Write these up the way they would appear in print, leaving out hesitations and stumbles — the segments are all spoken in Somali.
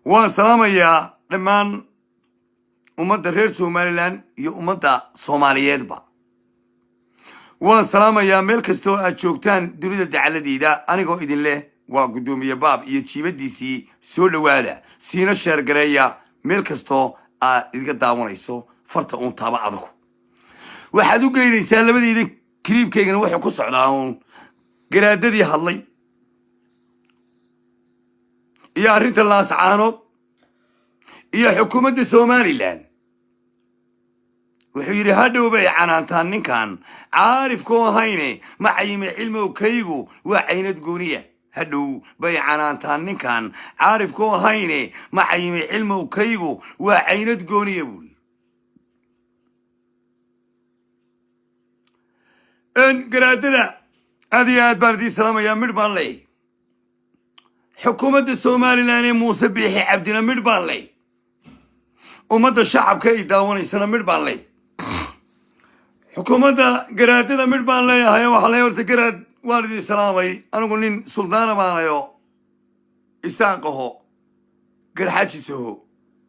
والسلام يا لمن أمد الرئيس سوماليلان يؤمد صوماليات با والسلام يا ملك استو أشوكتان دريدة دعالة دا أنا قو إذن له وقدوم يا باب يتشيب دي سي سول والا سينا الشارقرية ملك استو إذن داوان إيسو فرطة أون تابع عدكو وحدو قيل إنسان لبدا إذن كريم كيغن وحي قصع داون قرادة دي هالي يا ريت الله سعانو يا حكومة سوماليلان وحيري هادو بي عنانتان نكان عارف كو هيني معيم علم وكيغو وعينت قونية هادو بي عنانتان نكان عارف كو هيني معيم علم وكيغو وعينت قونية بولي ان قرادة هذه باردي سلام يا مربان لي حكومة سوماليلان موسى بيحي عبدنا مربان لي ومدى الشعب كي داواني سنة مربان لي حكومة قرادة مربان لي هيا وحلي ورد قراد والدي سلامي أنا قلنين سلطانة معنا يو إساقه قرحاتي سهو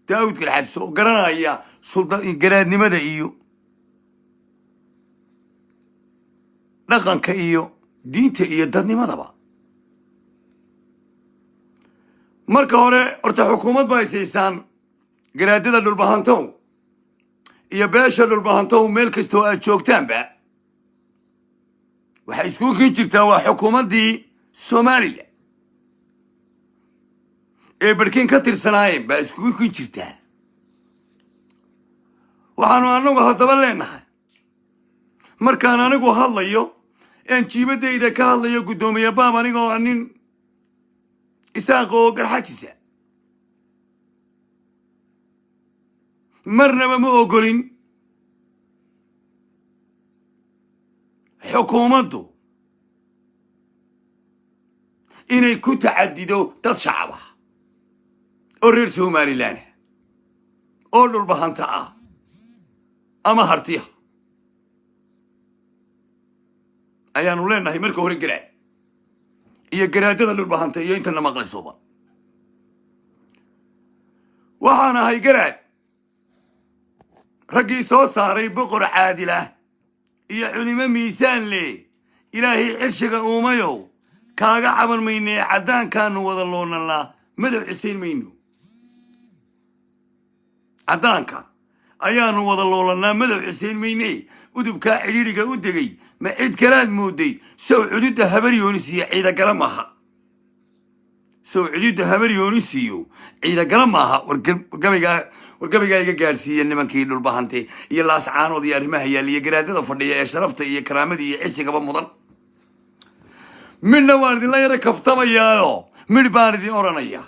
داود قرحاتي سهو قرانا إياه سلطان قراد نمدا إيو لغن كإيو دينتا إيو داد نمدا با مركا هوري ارتا حكومة باي سيسان قرادة للبهانتو يا باشا للبهانتو ملكستو أتشوكتان با وحيسكوك انجرتا وحكومة دي سوماليلا بركين كتر سنايم با اسكوك انجرتا وحانو انوغو هدبا لينها مركان انوغو هالليو ان جيبا دايدا كهالليو قدومي يا بابا انوغو انين إساقو قرحاتيسا مرنا ما أقولين حكومته إن يكون تعددوا تشعبه أورير سوماليلان أولو البهانتا أما هرتيها أيانو لنا هي مركو هوري قراد إيا قرادة للبهانتا إيا إنتنا مقلي صوبا وحانا هاي قراد رقي سو صاري بقر عادلة يا علم ميسان لي إلهي عرشك أوميو كاقا عمل ميني عدان كانوا وضلون الله مدو عسين مينو عدان كان أيانو وضلون الله مدو عسين ميني ودب كا عريريكا ودقي ما عيد كراد مودي سو عدود هبر يونسي عيدا قلمها سو عدود هبر يونسيو عيدا قلمها wargabiga iga gaarsiiyay nimankii dhulbahantay iyo laascaanood iyo arrimaha yaaliya garaadada fadhiya ee sharafta iyo karaamada iyo cisigaba mudan midna waan idinla yara kaftamayaayo midh baan idin oranayaa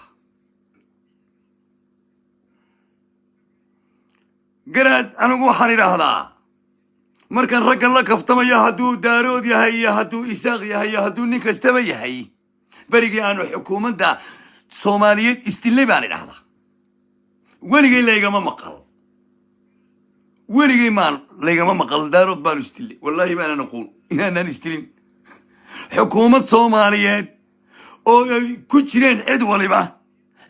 garaad anigu waxaan idhaahdaa markaan raggan la kaftamaya hadduu daarood yahay iyo hadduu isaaq yahay iyo hadduu nin kastaba yahay berigii aanu xukuumadda soomaaliyeed isdilay baan idhahdaa weligay laygama maqal weligay maan laygama maqal daarood baanu istilay wallaahi baana naquul inaanaan istilin xukuumad soomaaliyeed oo ay ku jireen cid waliba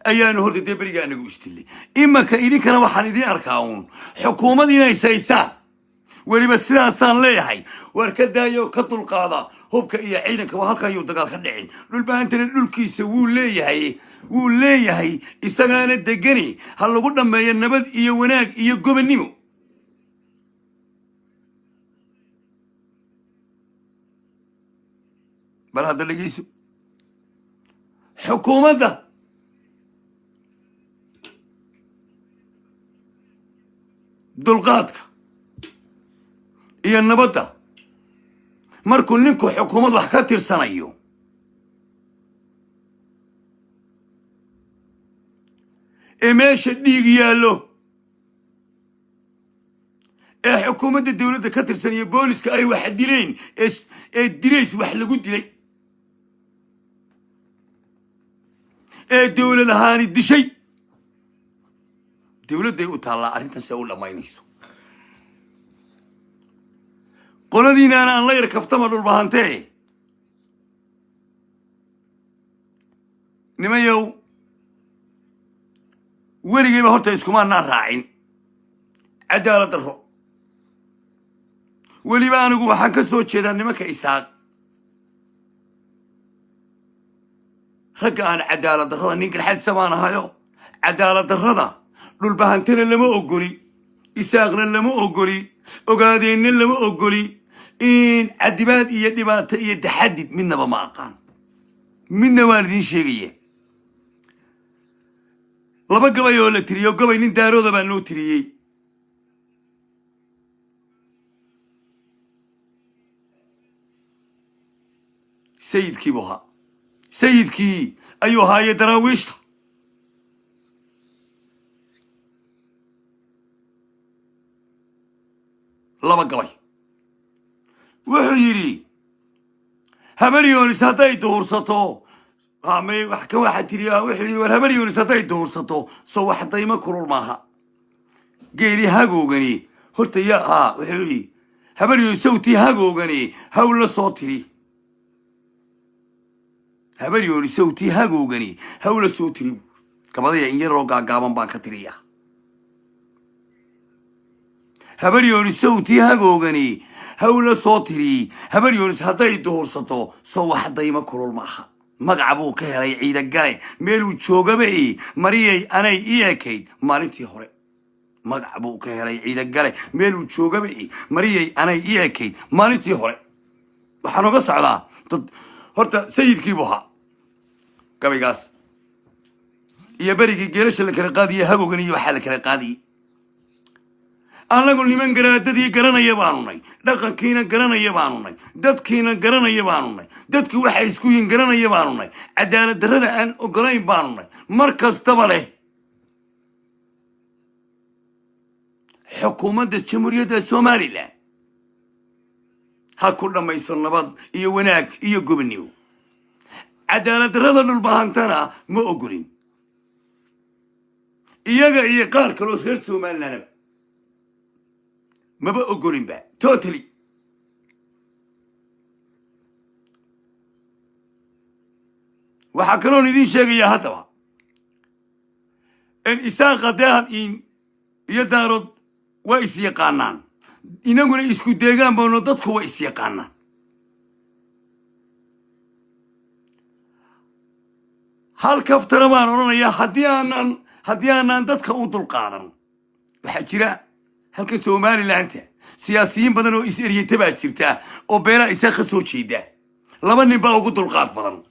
ayaanu horta dee beriga anagu istilay imanka idinkana waxaan idiin arkaa uun xukuumad inay saysaan weliba sidaasaan leeyahay waar ka daayo ka dulqaada hubka iyo ciidankaba halkan ayuu dagaal ka dhicin dhulbaantana dhulkiisa wuu leeyahay isagaana degani ha lagu dhammeeyo nabad iyo wanaag iyo gobonnimo bal hadda dhegeyso xukuumadda dulqaadka iyo nabadda markuu ninku xukuumad wax ka tirsanayo ee meesha dhiig yaallo ee xukuumadda dawladda ka tirsanaya booliska ay wax dileen ee dirays wax lagu dilay ee dawlad ahaani dishay dawladday u taallaa arrintan se u dhammaynayso قولدينا أنا الله يركف تمر البهانتي نميو ولي ما هرت إسكمان نار راعين عدالة الرو ولي ما أنا جوا حنك صوت شيء نما كإسحاق رجع أنا عدالة الرو نيجي لحد سمانة هايو عدالة الرو البهانتين اللي ما أقولي إسحاقنا اللي ما أقولي وقاعدين اللي ما أقولي إن عدبات يدبات يتحدد منا بمعقان منا واردين شيء لما قبل يقول تريو قبل إن دارو ذا بنو تريي سيد كي بوها سيد كي أيها هاي دراويش لما قبل وحيري هبريون ساتي دورساتو هامي وحكا واحد تريا وحيري والهبريون ساتي دورساتو سو واحد ما كرول معها قيلي هاقوغني هرت يا وحيري هبريون سوتي هاقوغني هاولا صوتري هبريون سوتي هاقوغني هاولا صوتري كبادية إن يرو قاقابان باكا تريا هبريون سوتي هاقوغني هولا صوتري هبريونس هداي دورساتو سو واحد ما كرول معها مقعبو كهلي عيدا قالي ميلو تشوغا بي مريي أنا إياكيد مالنتي هوري مقعبو كهلي عيدا قالي ميلو تشوغا بي مريي أنا إياكيد مالنتي هوري وحانو قص على هورتا سيد كيبوها قبي قاس يا بريكي جيلش اللي كان قادي هاقو غني وحال كان قادي أنا أقول لمن قرأتني قرنا يبانوني لكن كينا قرنا يبانوني دت كينا قرنا يبانوني دت كي واحد يسكوين قرنا يبانوني عدالة دردا أن أقرأ يبانوني مركز تبله حكومة الجمهورية الصومالي لا هكذا ما يصير نبض يوناك يجوبنيو عدالة دردا البهانتنا ما أقولين إيجا قال كلو خير صومال لنا ما بقولين بقى توتالي وحكروني دين شيء يا هتوا إن إساق ده إن يدارد وإسيقانان إن أقول إسكو ديجان بنودت هو إسيقانان هل كفتر ما نرونا يا هديانا دتك أوضل قادم وحجرا هل كسومالي لا أنت سياسيين بدنو إسرائيل يتبع شرتا أو بلا إساق سوتشي ده لبنان بقى أوضل قاد بدن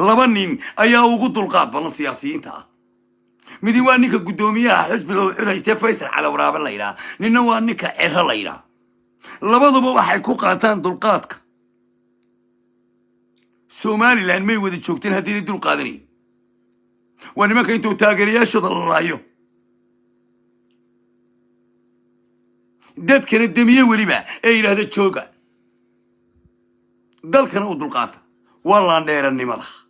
لبنان أيا أوضل قاد بدن سياسيين تا مديوانك قدومية حزب العلا يستفيسر على وراب الليلة ننوانك عرها الليلة لبضو بوحي كوقاتان دلقاتك سومالي لأن ما يودي تشوكتين هديني دلقادني وانا ما كنتو تاقريا شد الله يو داد كانت دمية وليبا اي لهذا تشوكا دال كان او دلقاتا والله نديرني مدح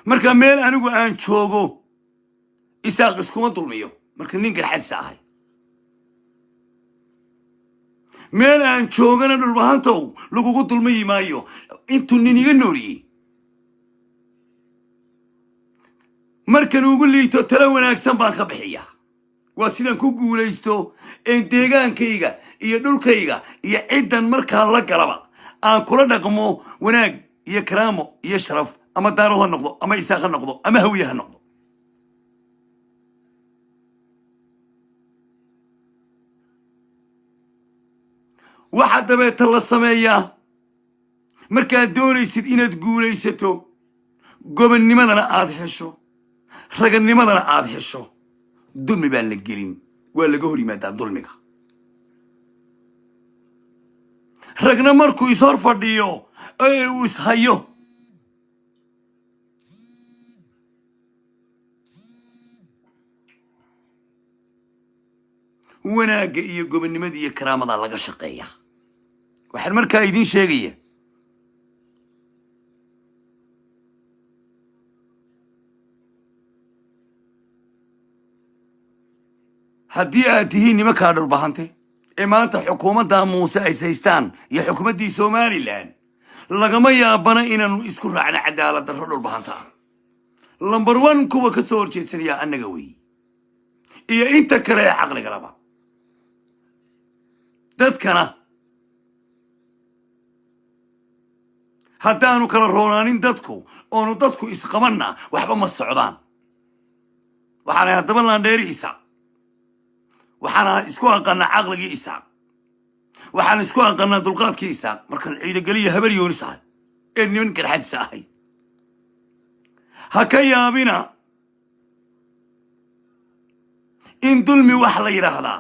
marka meel anigu aan joogo isaaq iskuma dulmiyo marka ninka xalsa ahay meel aan joogana dhulbahantow lagugu dulmiyi maayo intuu nin iga nooliyey markan ugu liito tala wanaagsan baan ka bixiyaa waa sidaan ku guulaysto ee deegaankayga iyo dhulkayga iyo ciidan markaa la galaba aan kula dhaqmo wanaag iyo karaamo iyo sharaf أما داره النقطة أما إساق النقطة أما هوية النقطة واحد بيت الله السماية مركا دوني سيد إنا تقولي ستو قبل نمدنا آدحشو رقل نمدنا آدحشو دلمي بان لقلين ولا قهري مادا دلميك رقنا مركو يصار فرديو أي ويسهيو wanaagga iyo gobonnimada iyo karaamada laga shaqeeya waxaan markaa idin sheegaya haddii aad tihiin nimankaa dhulbahante ee maanta xukuumadda muuse ay saystaan iyo xukuumaddii somalilan lagama yaabana inaanu isku raacno cadaalad darro dhulbahanta lambar one kuwa ka soo horjeedsanaya annaga weeye iyo inta kale ee caqliga laba dadkana haddaanu kala roonaanin dadku oonu dadku isqabanna waxba ma socdaan waxaana haddaba laandheeri isaaq waxaana isku aqaanaa caqligii isaaq waxaana isku aqaanaa dulqaadkii isaaq markaan ciidageliya habar yoonis ahay ee niman garxadisa ahay ha ka yaabina in dulmi wax la yidhaahdaa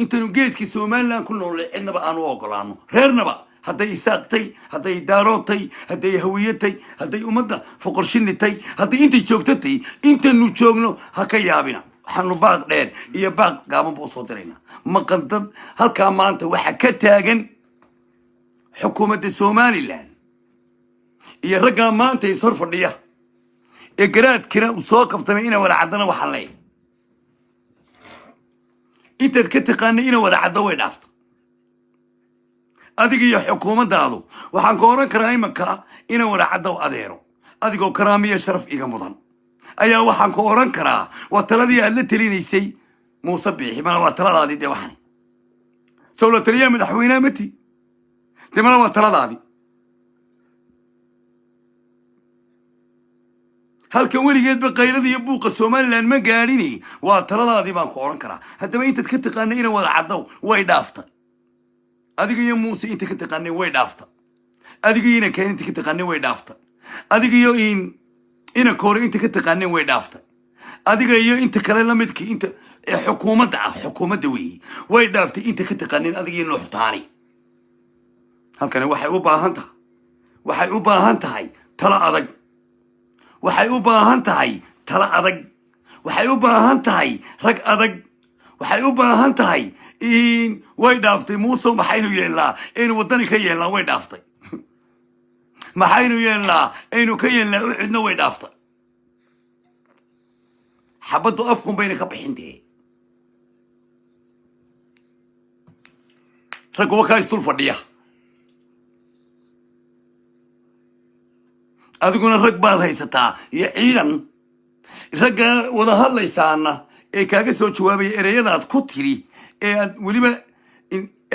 intaynu geeskii somalilan ku noolay cidnaba aanu ogolaano reernaba hadday isaaqtay hadday daaroodtay hadday hawiyatay hadday ummadda foqorshinitay hadday intay joogtatay intaynu joogno ha ka yaabina waxaanu baaq dheer iyo baaq gaaban buu soo diraynaa maqandad halkaa maanta waxaa ka taagan xukuumadda somalilan iyo raggaa maanta is hor fadhiya ee garaadkina uu soo kaftamay ina wada caddana waxaan leeyahay intaad ka taqaanay ina wada caddo way dhaafto adiga iyo xukuumaddaadu waxaan ka oran karaa imanka ina wada caddow adeero adigoo karaamiyo sharaf iga mudan ayaa waxaan ka oran karaa waa taladii aad la telinaysay muuse biixi mana waa taladaadii dee waxani sow la taliyaa madaxweyneha mati dee mana waa taladaadii halkan weligeedba qaylada iyo buuqa somalilan ma gaadhini waa taladaadii baan ku oran karaa haddaba intaad ka taqaanay ina wada caddow way dhaaftay adiga iyo muuse inta ka taqaanay way dhaafta adiga iyo inankaan inta ka taqaanay way dhaafta adiga iyo inanka hore inta ka taqaanay way dhaafta adiga iyo inta kale lamidkii inta xukuumadda ah xukuumadda weeye way dhaaftay inta ka taqaaneen adiga iyo nuuxtaani halkani waxay u baahan tahay talo adag waxay u baahan tahay talo adag waxay u baahan tahay rag adag waxay u baahan tahay way dhaaftay muuse maxaynu yeelnaa aynu waddani ka yeelnaa way dhaaftay maxaynu yeelnaa aynu ka yeelnaa u cidno way dhaaftay xabaddu afkun bayna ka bixin dee ragga wakaa isdul fadhiya adiguna rag baad haysataa iyo ciidan ragga wada hadlaysaana ee kaaga soo jawaabaya ereyadaad ku tiri ee aad weliba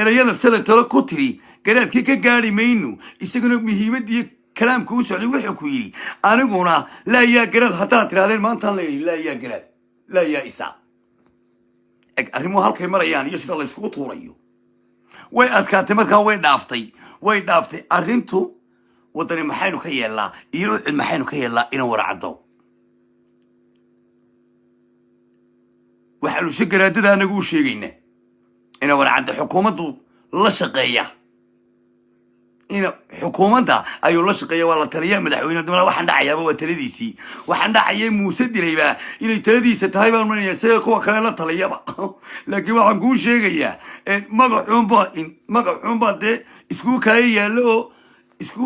ereyada sida talo ku tiri garaadkii ka gaari mayno isaguna muhiimadii kalaamka u socday wuxuu ku yidhi aniguna laa yaa garaad haddaad tirahdeen maantaan leeyahay laa yaa garaad laa yaa isaa eg arrimuhu halkay marayaan iyo sida layskugu tuurayo way adkaatay markaa way dhaaftay arrintu waddani maxaynu ka yeelnaa iyo cid maxaynu ka yeelnaa inaan wara caddo waxaanu si garaadada anagu u sheegaynaa ina wara caddo xukuumaddu la shaqeeya ina xukuumadda ayuu la shaqeeya waa la taliyaa madaxweyne dumala waxaan dhacayaaba waa taladiisii waxaan dhacayay muuse dilayba inay taladiisa tahay baan manaya sida kuwa kale la taliyaba laakiin waxaan kuu sheegayaa magacuunba dee iskugu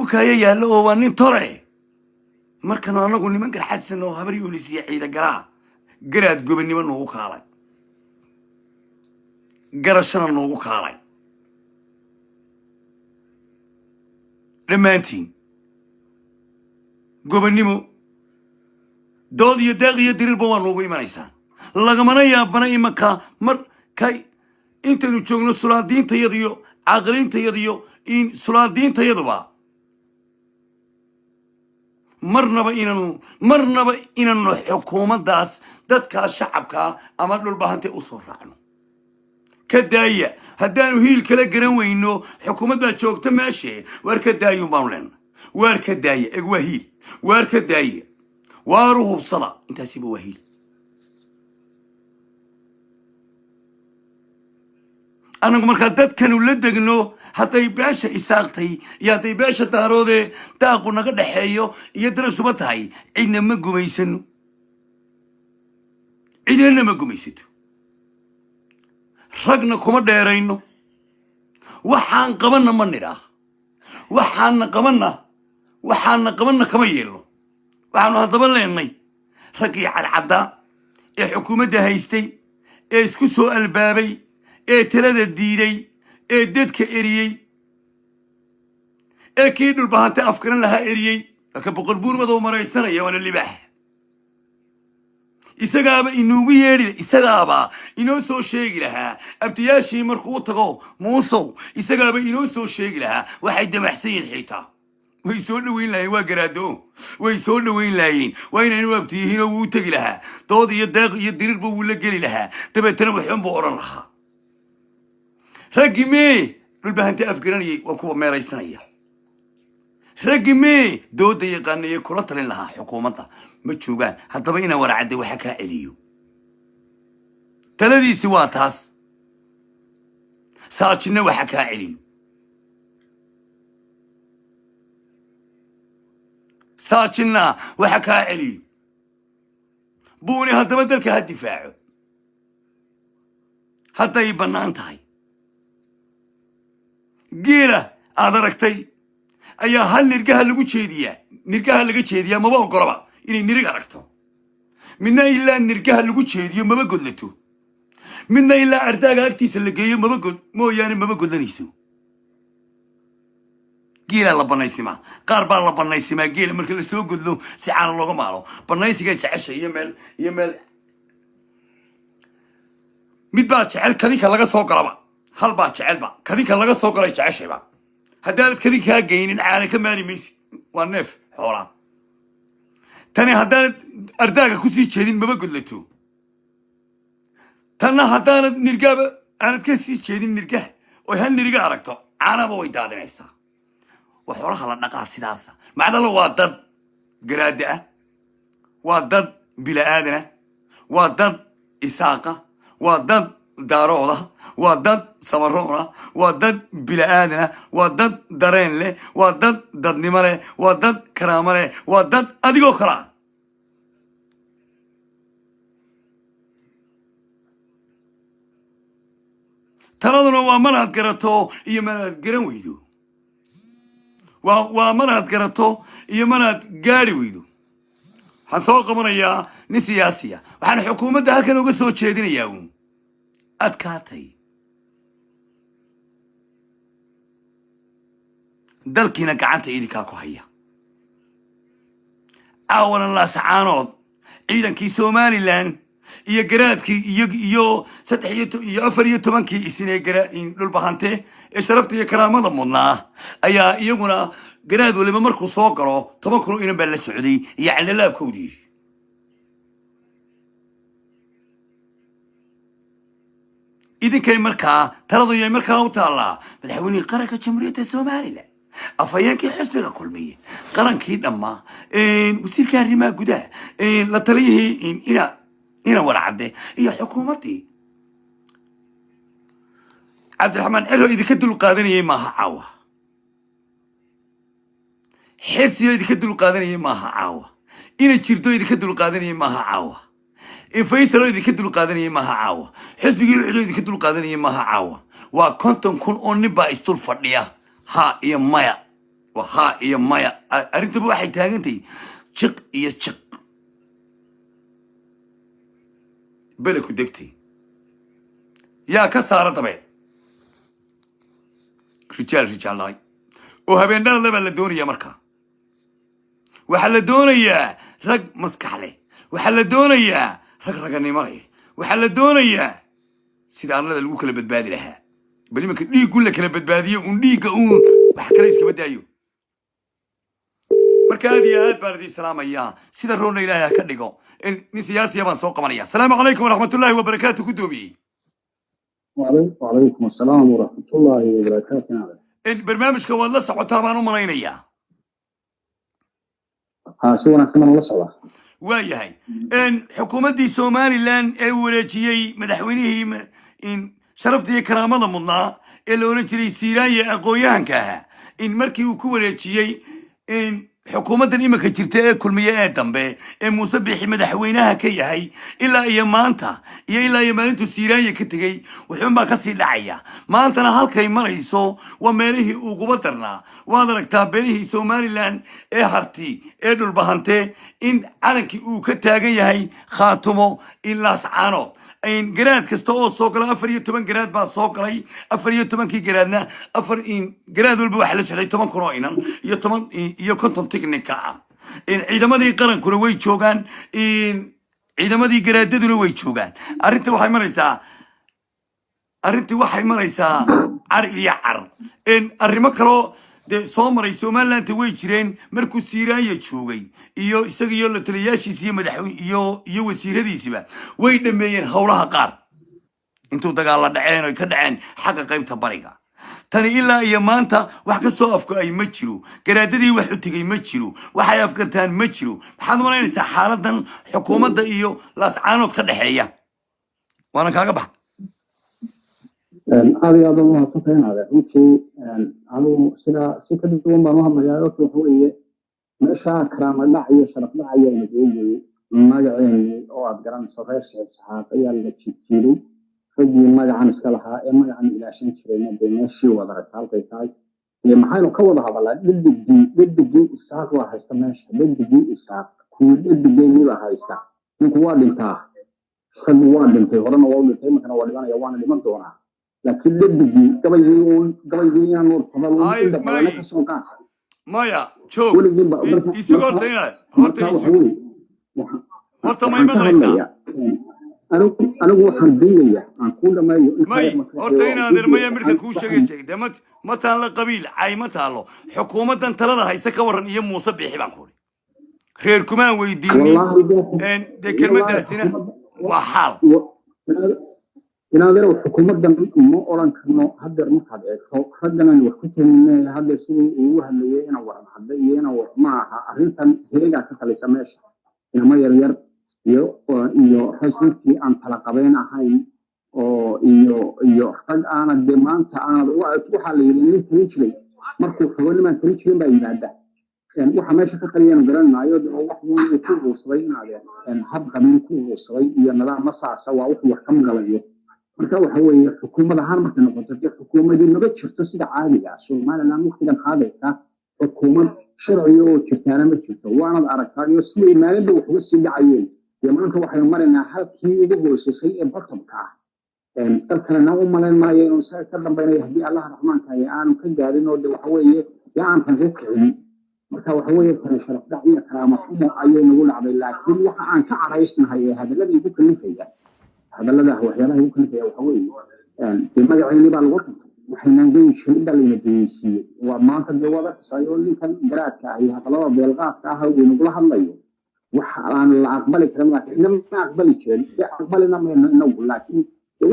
kaaya yaallo oo waa nin tole markan anagu niman garxadsan oo habar yoolisiya ciida galaa garaad gobannimo noogu kaalay garashana noogu kaalay dhammaantiin gobannimo dood iyo daaq iyo diriirba waa noogu imanaysaan lagamana yaabana imanka markay intaynu joogno sulaadiintayada iyo caaqiliintayada iyo sulaadiintayaduba marnaba inaanu xukuumaddaas dadkaa shacabkaa ama dhulbahantay u soo raacno ka daaya haddaanu hiil kala garan weyno xukuumaddaa joogta meeshe waar ka daayun baanu leenna waar ka daaya eg waa hiil waar ka daaya waaru hubsada intaasiba waa hiil anagu markaa dadkanu la degno hadday beesha isaaqtay iyo hadday beesha daaroodee daaqu naga dhaxeeyo iyo daragsuba tahay cidna ma gumaysano cidina ma gumaysato ragna kuma dheerayno waxaan qabanna ma nidhaah waxaana qabanna kama yeelno waxaanu haddaba leenay raggii cadcaddaa ee xukuumadda haystay اسكو سو البابي تلada diiday dadka eriyay kii dhulbahanta afkaran lahaa eriyay ka boqol buur madoo maraysanaya wana libax isagaaba inuugu yeedhi isagaaba inoo soo sheegi lahaa abtiyaashii markuu tago muusow isagaaba inoo soo sheegi lahaa waxay damaxsan yihiin xitaa way soo dhaweyn lahayn waa garaado way soo dhaweyn lahayn waa inaynu abtiyihiin oo wuu tegi lahaa dood iyo deeq iyo dirirba wuu la geli lahaa dabeetana waxun buu odhan lahaa raggi mee dhulbahanta afgaranayay waa kuwa meeraysanaya raggi mee dooda yaqaanaya kula talin lahaa xukuumadda ma joogaan haddaba inaan waracadde waxa kaa celiyo taladiisi waa taas saajinna waxa kaa celiyo saajinna waxa kaa celiyo buuni haddaba dalka ha difaaco hadday bannaan tahay geela aad aragtay ayaa hal nirgaha lagu jeediyaa nirgaha laga jeediyaa maba ogolaba inay nirig aragto midna ilaa nirgaha lagu jeediyo maba godlato midna ilaa ardaaga agtiisa la geeyo mooyaane maba godlanayso geela la banaysimaa qaar baa la banaysimaa geela marka la soo godlo si caana looga maalo banaysiga jecesha iyo meel mid baa jecel kadinka laga soo galaba hal baa jecelba kadinka laga soo galay jeceshayba haddaanad kadinkaa geynin caana ka maali maysid waa neef xoolaa tani haddaanad ardaaga kusii jeedin maba godlato tanna haddaanad nirgaaba aanad ka sii jeedin nirgaha oy hal niriga aragto caanaba way daadinaysaa waa xoolaha la dhaqaa sidaasa macdala waa dad garaada ah waa dad bila'aadana waa dad isaaqa waa dad daarooda waa dad samaroona waa dad bila'aadana waa dad dareen leh waa dad dadnimo leh waa dad karaamo leh waa dad adigoo kala taladuna waa manaad garato iyo manaad garan weydo waa manaad garato iyo manaad gaari weydo waxaan soo qabanayaa nin siyaasiya waxaan xukuumadda halkan uga soo jeedinayaa uun adkaatay dalkiina gacanta idinkaa ku haya caawana laasacaanood ciidankii somalilan iyo garaadkii iyo 4 isinee dhulbahante ee sharafta iyo karaamada mudnaa ayaa iyaguna garaad waliba markuu soo galo 10 kun inan baa la socday iyo calalaabkoodii idinkay markaa taladu yay markaa u taallaa madaxweynihii qaranka jamhuuriyadda somalilan afhayeenkii xisbiga kulmiye qarankii dhammaa wasiirka arrimaha gudaha la taliyihii ina warcadde iyo xukuumaddii cabdiraxmaan cero idinka dul qaadanayay maaha caawa xirsiyo idinka dul qaadanayay maaha caawa ina jirdo idinka dul qaadanayay maaha caawa faysalo idinka dul qaadanayay maaha caawa xisbigii lucido idinka dul qaadanayay maaha caawa waa 50 kun oo nin baa isdul fadhiya ha iyo maya ha iyo maya arrintuba waxay taagantahay jiq iyo jiq bele ku degtay yaa ka saara dabeed rijaal oo habeendhada lebaa la doonaya markaa waxaa la doonayaa rag maskax leh waxaa la doonayaa rag raganimo leh waxaa la doonayaa sida arlada lagu kala badbaadi lahaa bal imanka dhiiggu la kala badbaadiyo un dhiigga uun wax kale iskaba daayo marka aad iyo aad baan idin salaamayaa sida roonna ilaahay ha ka dhigo nin siyaasiya baan soo qabanaya asalaamu calaykum waraxmatullaahi wabarakaatu ku doomiyey وعليكم السلام ورحمة الله وبركاته. barnaamijka waad la socotaa baan u malaynayaa si wanaagsan la socda waa yahay xukuumaddii somalilan ee wareejiyey madaxweynihii sharafta iyo karaamada mudnaa ee la oran jiray siiraanye aqoon-yahanka ahaa markii uu ku wareejiyey xukuumaddan iminka jirta ee kulmiye ee dambe ee muuse bixi madaxweynaha ka yahay ilaa iyo maanta iyo ilaa iyo maalintuu siiraanye ka tegey wuxuunbaa kasii dhacaya maantana halkay marayso waa meelihii uguba darnaa waad aragtaa beelihii somalilan ee harti ee dhulbahante in calankii uu ka taagan yahay khaatumo in laascaanood إن جراد كستو سوقلا أفريو تمن جراد با سوقلاي أفريو تمن كي جرادنا إن جراد والبوحلة شلي تمن كروينا يتمن يكونتم تكنيكا إن إذا ما دي قرن كروي شوغان إن إذا ما دي جراد دروي شوغان أرنت وحي مريسا arrintii waxay maraysaa car iyo car in arrimo kaloo dee soo maray somalilandta way jireen markuu siiraanya joogay iyo isaga iyo la taliyaashiisa iyo madaxweyne iyo wasiiradiisiba way dhameeyeen howlaha qaar intuu dagaal la dhaceen oo ka dhaceen xagga qaybta bariga tani ilaa iyo maanta wax ka soo afka ay ma jiro garaadadii wax u tagay ma jiro waxay afkartaan ma jiro maxaad malaynaysaa xaaladan xukuumadda iyo laascaanood ka dhaxeeya waana kaaga bax aad iyo aad u mahadsantahay runtii anigu si ka duwan baan u hadlayaa waxa weeye meesha karaama dhac iyo sharaf dhac ayaa la geeyay magaceeni oo aad garanayso reer saxaaq ayaa la jiijiiray raggii magacan iska lahaa ee magacan ilaashan jirayna dee meeshii wada halkay tahay iyo maxaynu ka wada hadalaa dhibigii isaaq waa haysta meesha dhibigii isaaq kuwii dhibigii la haysta ninku waa dhintaa isagu waa dhintay horena waa u dhintay markana waa dhimanaya waana dhiman doonaa laakiin dhibigii gabaygii inaan nuur fadal inta badan ka soo qaas maya joog isagoo horta horta ma imanaysaa anigu waxaan doonayaa aan ku dhameeyo horta inaad irmaya markan kuu sheegay de ma taalo qabiil cay ma taalo xukuumaddan talada haysa ka waran iyo muuse biixi baan ku reer kumaan weydiinin dee kelmadaasina waa xaal inaad yar xukuumaddan ma oran karno haddeer markaad eegto ragganan wax ku talinay hadda sidii uu hadlayay inaan waran hadda iyo inaan wax ma aha arrintan heegaa ka talisa meesha inama yaryar iyo rasuulkii aan tala qabeyn ahayn oo iyo rag aanad dee maanta aanad waxaa la yidhi nin talin jiray markuu rabo nimaan talin jirin baa yimaada waxa meesha ka qaliyaan garanaayo oo wax weyn ku ruusay inaadeen hab qabiil ku ruusay iyo nidaam masaasa waa wax ka maqlayo marka waxa weeye xukuumad ahaan marka noqoto xukuumadii naga jirto sida caadiga ah Soomaaliland waqtigan qaadaysa xukuumad sharci oo jirtaana ma jirto waanad aragtaa iyo sidii maalinba wax uga sii dhacayeen maanta waxaynu maraynaa halkii ugu hoosasay ee bartamka ah dalkana u malayn maayo inuu saa ka dambeynay haddii allah raxmaanka ay aanu ka gaadin oo waxa weeye aan rajo kicin marka waxa weeye tan sharaf dhac iyo karaama xumo ayay nagu dhacday laakiin waxa aan ka caraysnahay hadalladii ugu kalifaya hadallada waxyaalaha ugu kalifaya waxa weeye magaceeni baa lagu dhintay waxaynan geyn jirin baa layna geeysiiyey waa maanta dee wada kasaayo ninkan garaadka ah iyo hadallada beelqaadka ah uu nagula hadlayo waxaan la aqbali karin laakiin ma aqbali jirin aqbalina ma inagu laakiin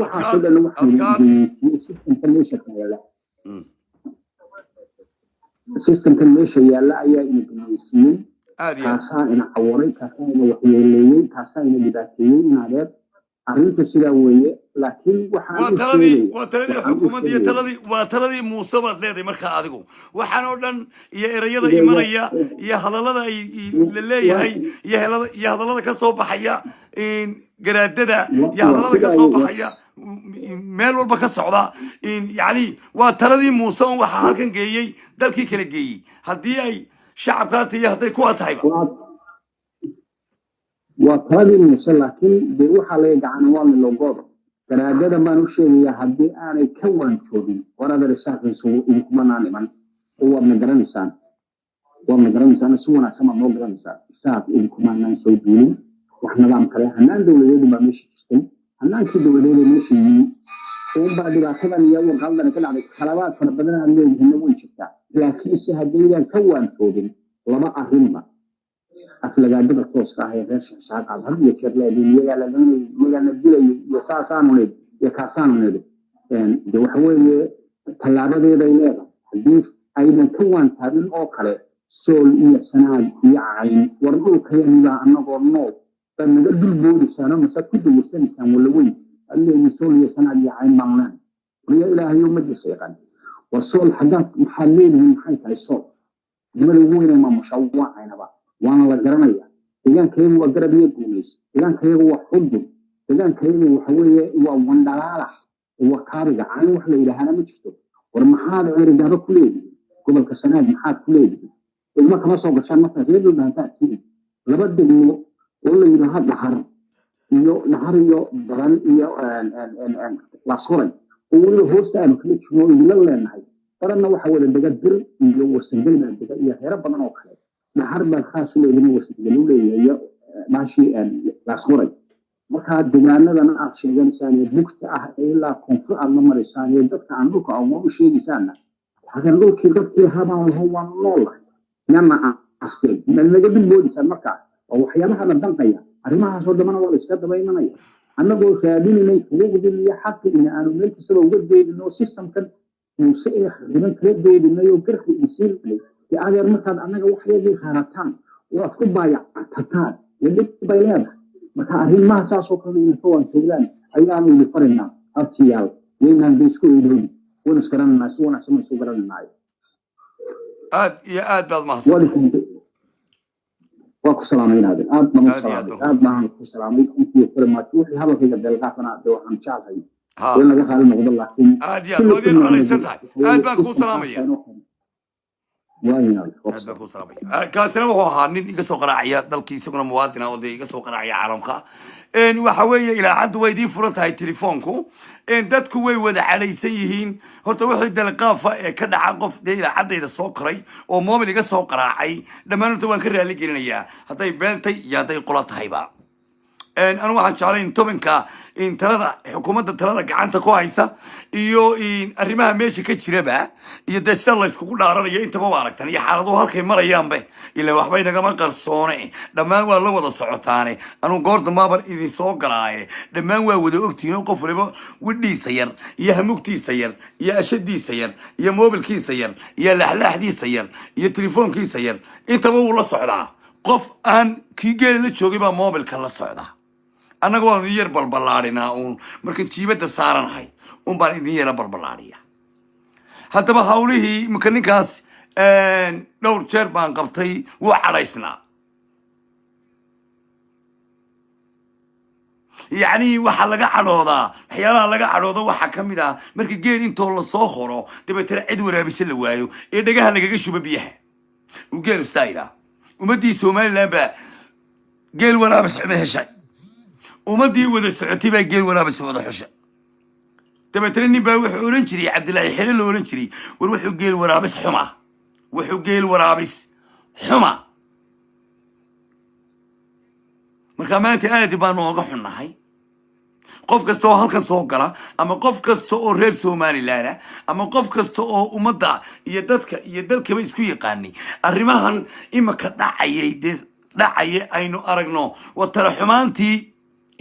waxa soo dhan waxaan geeysiiyey systemka meesha yaala ayaa ina geeysiiyey kaasaa ina abuuray kaasaa ina waxyeeleeyey kaasaa ina dhibaateeyey inaadeen arrinta sidaa weeye laakiin waa taladii xukuumadda waa taladii muuse baad leedahay markaa adigu waxaan oo dhan iyo erayada imanaya iyo hadallada la leeyahay iyo hadallada ka soo baxaya garaadada iyo hadallada ka soo baxaya meel walba ka socda yacni waa taladii muuse un waxaa halkan geeyey dalkii kala geeyey haddii ay shacabkaa tahiyo hadday kuwa tahayba waa taladii muuse laakiin dee waxaa laga gacan waa lilogooda garaadada baan u sheegayaa haddii aanay ka waanjoogin waradar isaaqaysu idinkumanaan iman oo waadna garanaysaan si wanaagsan baad noo garanaysaa isaaq idinkumanaan soo duulin wax nidaam kale hanaan dowladeedu baa meesha jirtay hanaankii dowladeeda meesha yimi unbaa dhibaatadan iyo warqaaladan ka dhacday kalabaad fara badan aad leedihiinna way jirtaa laakiinse haddaydan ka waanjoogin laba arrinba aflagaadada tooska ah ee reer saxaaq aad had iyo jeer leedihiin iyagaa la dilayay iyo saasaanu leed iyo kaasaanu leed de waxa weeye tallaabadeeday leedahay haddii aydan ka waantaabin oo kale sool iyo sanaad iyo cayn war dhulkayanigaa annagoo nool baad naga dul boodisaano mase ku dawarsanaysaan wala weyn alleeni sool iyo sanaad iyo cayn baan leen wariya ilaahay ummadiisa yaqaan war sool xaggaad maxaad leedihiin maxay tahay sool nimada ugu weynay maamusha waa caynaba waana la garanaya deegaankaygu waa garab iyo guulays deegaankaygu waa xudun deegaankaygu waxa weeye waa wandhalaalax waa kaariga cayn wax la yidhaahana ma jirto war maxaad ceerigaaba ku leedihin gobolka sanaad maxaad ku leedihin degmo kama soo gashaan markaa reer dhulba haddaad tihin laba degmo oo la yidhaaha dhahar iyo naxariyo badan iyo la suray oo weliba hoosta aanu kala jirno idinla leenahay baranna waxa wada dega dir iyo warsangel baa dega iyo heero badan oo kale naxar baa khaas u leeyahay warsangel u leeyahay maashi la suray marka deegaanadana aad sheegaysaan ee bugta ah ilaa koonfur aad la maraysaan ee dadka aan dhulka aan u sheegaysaan waxaan dhulkii dadkii habaan waa nool yana asfay laga bilboodisa marka waxyaabaha la danqaya arrimahaas oo dhamana waa iska dabaymanaya annagoo raadinay xuquuqdii iyo xaqii aanu meel kasta uga deedino systemkan muuse ee xiriman kala doodinayo garka isiinay ee adeer markaad annaga waxyeelay qaadataan oo aad ku baayactataan yadib bay leedahay marka arrimaha saas oo kale inta waan joogaan ayaanu idin faraynaa abtiyaal weynaan isku eedoon wana iskarannaa si wanaagsan isu garannaa aad iyo aad baad mahadsan واكو سلامين هذا آد ما كو سلامين كنتي فرمات وحي هذا في الدلقاتنا دو عن شعب هاي ولا لقى هذا الموضوع لكن آد يا ودين على سنتها آد ما كو سلامين آد ما كو سلامين كاسنا وهو هانين يقصو قراعية دلكي سكنا موادنا ودي يقصو قراعية عالمك إن وحوي إلى عند ويدي فرنت هاي تليفونكو إن دتكو وي ودا علي سيهين هرتا وحي دلقافة كدا عقف دي إلى عند إذا سوكري أو موبيل يقصو قراعي لما نتوان كريا اللي قلنا هتاي بيلتي يا داي قلات هايبا إن أنا واحد شعرين تومنكا إن تلاذا حكومة تلاذا قعنتا كويسة إيو إن أرمها ماشي كتشربها يدستان الله يسكو كل عرارية إنت مبارك تاني حالدوها هالكي مرة أيام به إلا وحبين كمان قرصوني دمان waa la wada socotaane anu goorta maabar idin soo galaaye dhamaan waa wada ogtihiin qof waliba widhiisa yar iyo hamugtiisa yar iyo ashadiisa yar iyo mobilkiisa yar iyo laxlaaxdiisa yar iyo telefoonkiisa yar intaba wuu la socdaa qof aan kii geeli la joogay baa mobilka la socdaa annaga waan idin yar balbalaadhinaa uun markaan jiibadda saaranahay un baan idin yara balbalaadhiya haddaba hawlihii imika ninkaas dhowr jeer baan qabtay wuu cadhaysnaa يعني waxa laga cadhoodaa waxyaalaha laga cadhoodo waxa kamid ah markii geel intoo la soo horo dibadna cid waraabisa la waayo ee dhagaha lagaga shuba biyaha u geel stayla umadii Soomaaliland ba geel waraabis xuma heshay umadii wada socotay ba geel waraabis wada xusha dibadna nin baa wuxuu oran jiray Cabdullaahi Xilal loo oran jiray war wuxuu geel waraabis xuma wuxuu geel waraabis xuma marka maanta aad baan nooga xunnahay qof kasta oo halkan soo gala ama qof kasta oo reer Soomaaliland ama qof kasta oo ummadda iyo dadka iyo dalkaba isku yaqaanay arrimahan imaka dhacayay aynu aragno watala xumaantii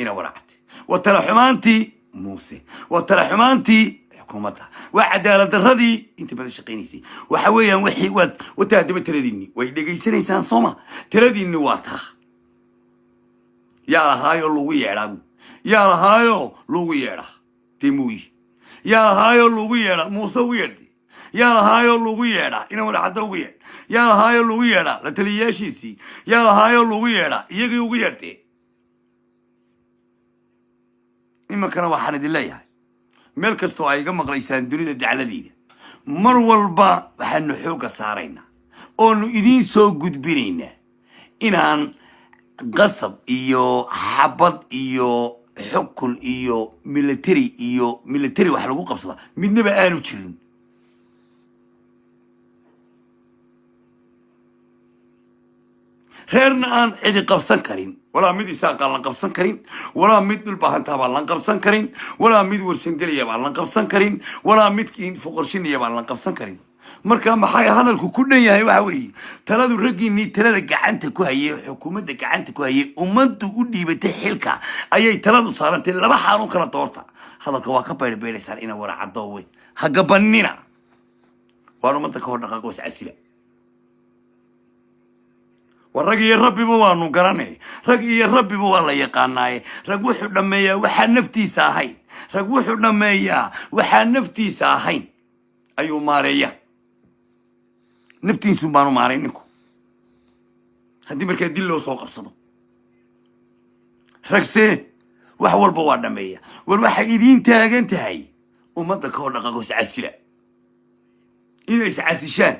ina waraactay watala xumaantii muuse watala xumaantii xukuumadda waa cadaalad darradii inta badan shaqeynaysay waxa weeyaan wixii wata daba taladiinni way dhageysanaysan Sooma taladiinni waa taa يا هايو لوغي يرا يا هايو لوغي يرا تيموي يا هايو لوغي يرا موسى ويردي يا هايو لوغي يرا إنه ولا حد وير يا هايو لوغي يرا لا تلياشيسي يا هايو لوغي يرا يجي ويردي إما كان واحد الله ملكستو أيقا مقليسان دنيا دعالدين مر والبا وحنو حوقا صارينا أونو إذين سو قد بيرينا إنان قصب إيو حبض إيو حكم إيو ميليتري waxa lagu qabsada midnaba aanu jirin reerna aan cidi qabsan karin wala mid isaaq la qabsan karin wala mid dul baahanta baa la qabsan karin wala mid warsangeliya baa la qabsan karin wala mid kiin fuqarshiiniya baa la qabsan karin marka maxay hadalku ku dhan yahay waxa weeye taladu ragiini talada gacanta ku hayay xukuumadda gacanta ku hayay ummaddu u dhiibatay xilka ayay taladu saarantay laba xarun kala doorta hadalka waa ka beerbeeraysan ina waracado way haga bannina waa ummadda ka hor dhaqaaqo asila warag iyo rabbiba waanu garanay rag iyo rabbiba waa la yaqaanay rag wuxuu dhameeyaa waxa naftiisa ahayn rag wuxuu dhameeyaa waxa naftiisa ahayn ayuu maareeyaa naftiisu baanu maarayniku haddii markaa dil loo soo qabsado ragse wax walba waa dhameeya war waxa idiin taagan tahay ummadda ka hor dhaqaaqo asila inay iscaasishaan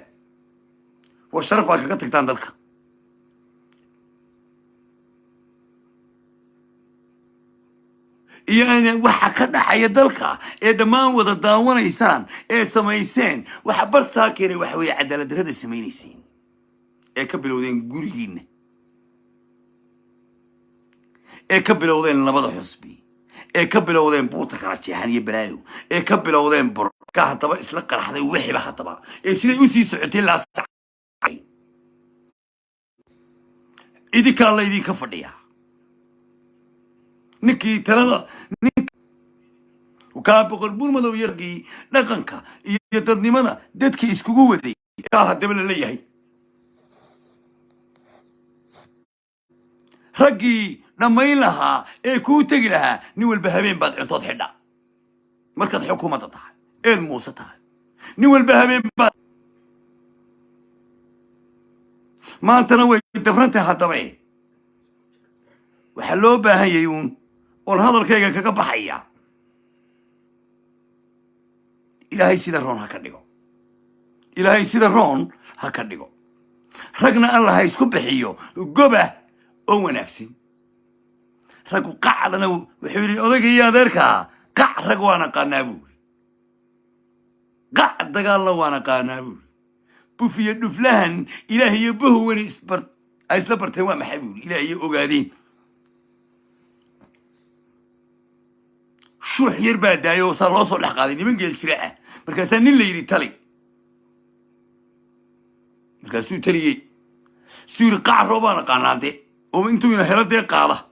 waa sharaf baa kaga tagtaan dalka يعني waxa ka dhacaya dalka ee dhamaan wada daawanaysaan ee samayseen waxa bartaa keenay waxa weeye cadaalad darrada samaynaysiin ee ka bilowdeen gurigiina ee ka bilowdeen labada xusbi ee ka bilowdeen buurta kala jeexan iyo balaayo ee ka bilowdeen burka hadaba isla qarxday wixii ba hadaba ee siday u sii socotay la idinka la idinka fadhiya ninkii talada وكان بقول بول مدو يرقي dhaqanka iyo dadnimada dadka iskugu waday ka hadaba la leeyahay ragii dhamayn lahaa ee ku tagi lahaa nin walba habeen baad cuntood xidha markaad xukuumadda tahay ee muuse tahay nin walba habeen baad maantana way dabrantay hadaba waxa loo baahan yahay oo hadalkayga kaga baxaya إلهي سيدا رون هكا ديغو إلهي سيدا رون هكا ديغو رقنا الله هيسكو بحيو قبه أو وناكسين رقو قعدنا وحيري أضيك يا ذركا قع رقوانا قانابول قع دقال الله وانا قانابول بوفي يدفلهن إلهي يبهو واني اسبرت أيسلبرت هوا محبول إلهي أقادين شو حير بعد دايو صار راسه الحقادين من قال شرعه مركز نين اللي يري تلي مركز سو تلي سور قاع روبانا قنادي وانتو هنا هلدي قاده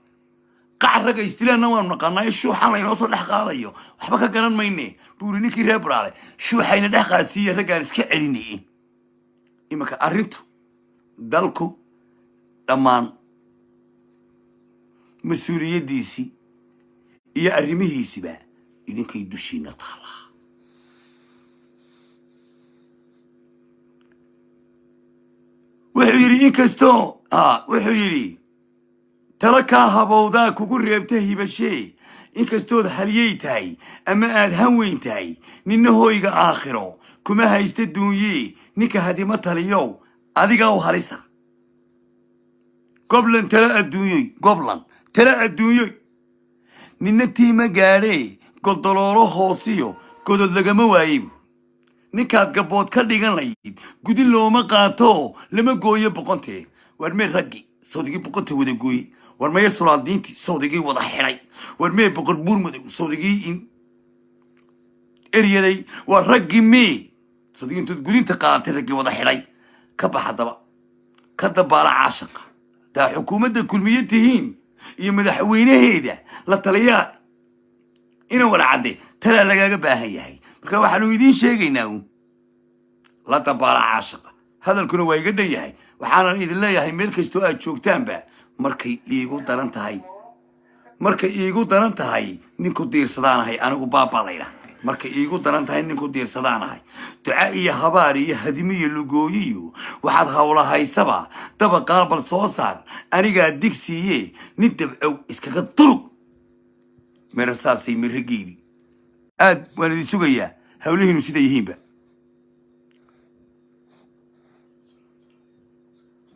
قاع رقا يستلان نوان نقانا شو حالين وصل الحقاديو وحبكا قران ميني بوري نيكي ريبرالي شو حين الحقاد سيا رقا نسكي عليني إما كأرنتو دالكو دمان مسؤولية ديسي iyo arrimihiisiba idinkay dushiina taala wuxuu yiri inkastoo wuxuu yiri talaka habowda kugu reebtay hibashay inkastoo haliyay tahay ama aad han weyn tahay ninna hooyga aakhiro kuma haysta duunyi ninka hadima taliyo adiga oo halisa goblan tala adduunyo ninnatii ma gaadhay goldoloolo hoosiyo godod lagama waayib ninkaad gabood ka dhigan layd gudin looma qaato lama gooyo boqontee war mee raggi sawdigii boqonta wada gooy war maya sulaadiintii sawdigii wada xidhay war mee boqor buurmadow sawdigii in eryaday war raggi mee sawdigii intood gudinta qaatay raggii wada xidhay ka bax haddaba ka dabaala caashaqa daa xukuumadda kulmiye tihiin iyo madaxweynaheeda la taliyaa ina wala cadde tala lagaaga baahan yahay marka waxaanu idiin sheegaynaa la dabaala caashaqa hadalkuna waa iga dhan yahay waxaanan idin leeyahay meel kastoo aad joogtaanba markay iigu daran tahay ninku diirsadaanahay anigu baabaa laydhaha markay iigu daran tahay ninku diirsadaanahay duca iyo habaar iyo hadimi iyo lugooyiyo waxaad hawlahaysaba daba qaabal soo saar anigaa digsiiye nin dabcow iskaga durug merasaasay mirageedi aad waan idin sugayaa hawlihiinu sida yihiinba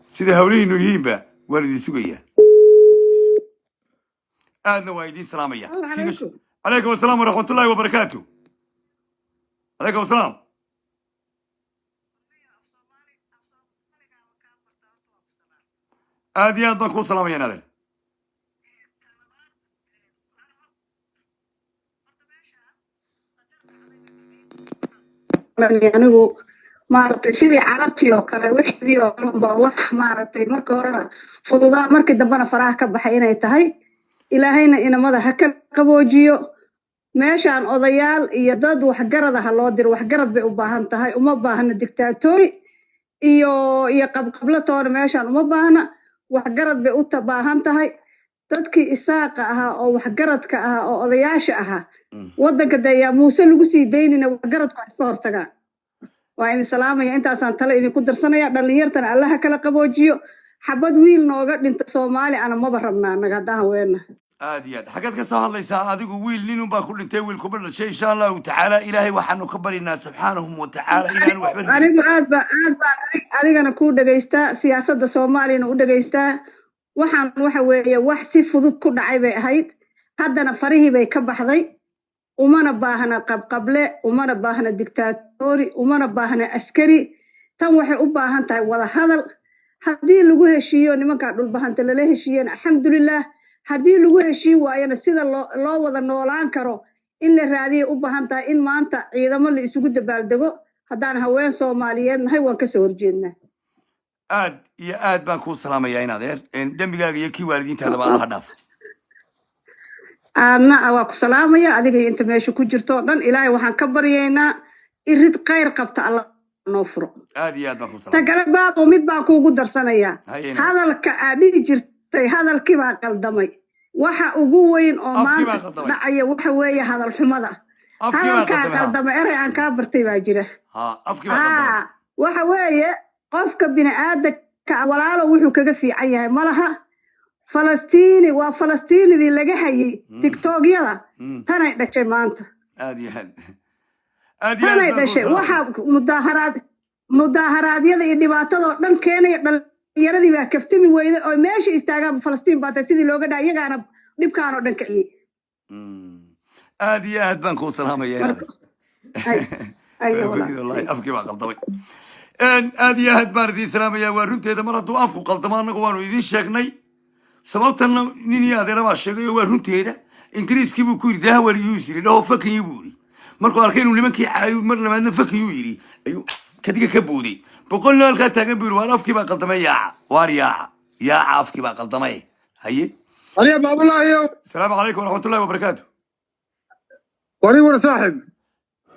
sida hawlihiinu yihiinba waan idin sugayaa aadna waan idin salaamaya عليكم السلام ورحمة الله وبركاته عليكم السلام آدي أدنكم السلام يا نادر anigu maaragtay sidii carabtii oo kale wixii oo dhan baa wax maaragtay marka horena fududaa markii dambena faraha ka baxay inay tahay ilaahayna inamada ha ka qaboojiyo meeshaan odayaal iyo dad waxgarad ah loo diro waxgarad bay u baahan tahay uma baahna dictatori iyo qabqablatoona meeshaan uma baahna waxgarad bay u baahan tahay dadkii isaaqa ahaa oo waxgaradka ahaa oo odayaasha ahaa waddanka daya muuse lagu sii daynina waxgaradku iska hortagaan waa idin salaamaya intaasaan tale idinku darsanaya dhalinyartana allaha kala qaboojiyo xabad wiil nooga dhinta Soomaali ana maba rabnaa naga daan weena aad xagad ka soo hadlaysaa adigu wiil nin baa ku dhintay wiil ku dhashay insha Allah ta'ala ilaahay waxaanu ka barinaa subhanahu wa ta'ala inaan waxba anigu aad baa adigana ku dhageystaa siyaasadda Soomaaliya u dhageystaa waxaan waxa weeye wax si fudud ku dhacay bay ahayd haddana farihii bay ka baxday umana baahna qabqable umana baahna dictatori umana baahna askari tan waxay u baahan tahay wada hadal haddii lagu heshiiyo nimanka dhulbahanta lala heshiiyeen alxamdulillaah haddii lagu heshiin waayana sida loo wada noolaan karo in la raadiyo u baahan tahay in maanta ciidamo la isugu dabaaldego haddaan haween Soomaaliyeed nahay waan ka soo horjeednaa aad iyo aad baan ku salaamayaa in adeer dambigaaga iyo kii waalidiintaada baa Allah dhaaf ana waa ku salaamaya adiga inta meesha ku jirto dhan ilaahay waxaan ka baryaynaa irid khayr qabta Allah noo furo aad iyo aad baan ku salaamaya tagala baabo mid baan kuugu darsanayaa hadalka aad dhigi jirtay hadalkii baa qaldamay waxa ugu weyn oo maanta dhacaya waxa weeye hadal xumada hadalka qaldamay eray aan ka bartay baa jira afkii baa qaldamay waxa weeye qofka bini'aadamka walaalo wuxuu kaga fiican yahay malaha Falastiini waa Falastiinidii laga hayay TikTok-yada tanay dhashay maanta aad iyo aad tanay dhashay waxa mudaharaadyada iyo dhibaatada oo dhan keenay dhalinyaradii baa kaftimi weyday oo meesha istaagaan Falastiin baatay sidii looga dhaay iyagaana dhibkaan oo dhan kiciyay aad iyo aad baan ku salaamayaa wallahi afkii baa qaldamay aad iyo aad baan idin salaamayaa waa runteeda mar hadduu afku qaldamo annagu waanu idin sheegnay sababtana nin iyo adeera baa sheegay waa runteeda ingiriiskii buu ku yidhi dahwar yuu yiri dhaho fakiyo buu yidhi markuu arkay inuu nimankii caayo mar labaadna fakiyo yidhi ayuu kadiga ka booday boqolna halkaa taagan buu yidhi waar afkii baa qaldamay yaaca afkii baa qaldamay haye علي باب الله يوم السلام عليكم ورحمة الله وبركاته وريور صاحب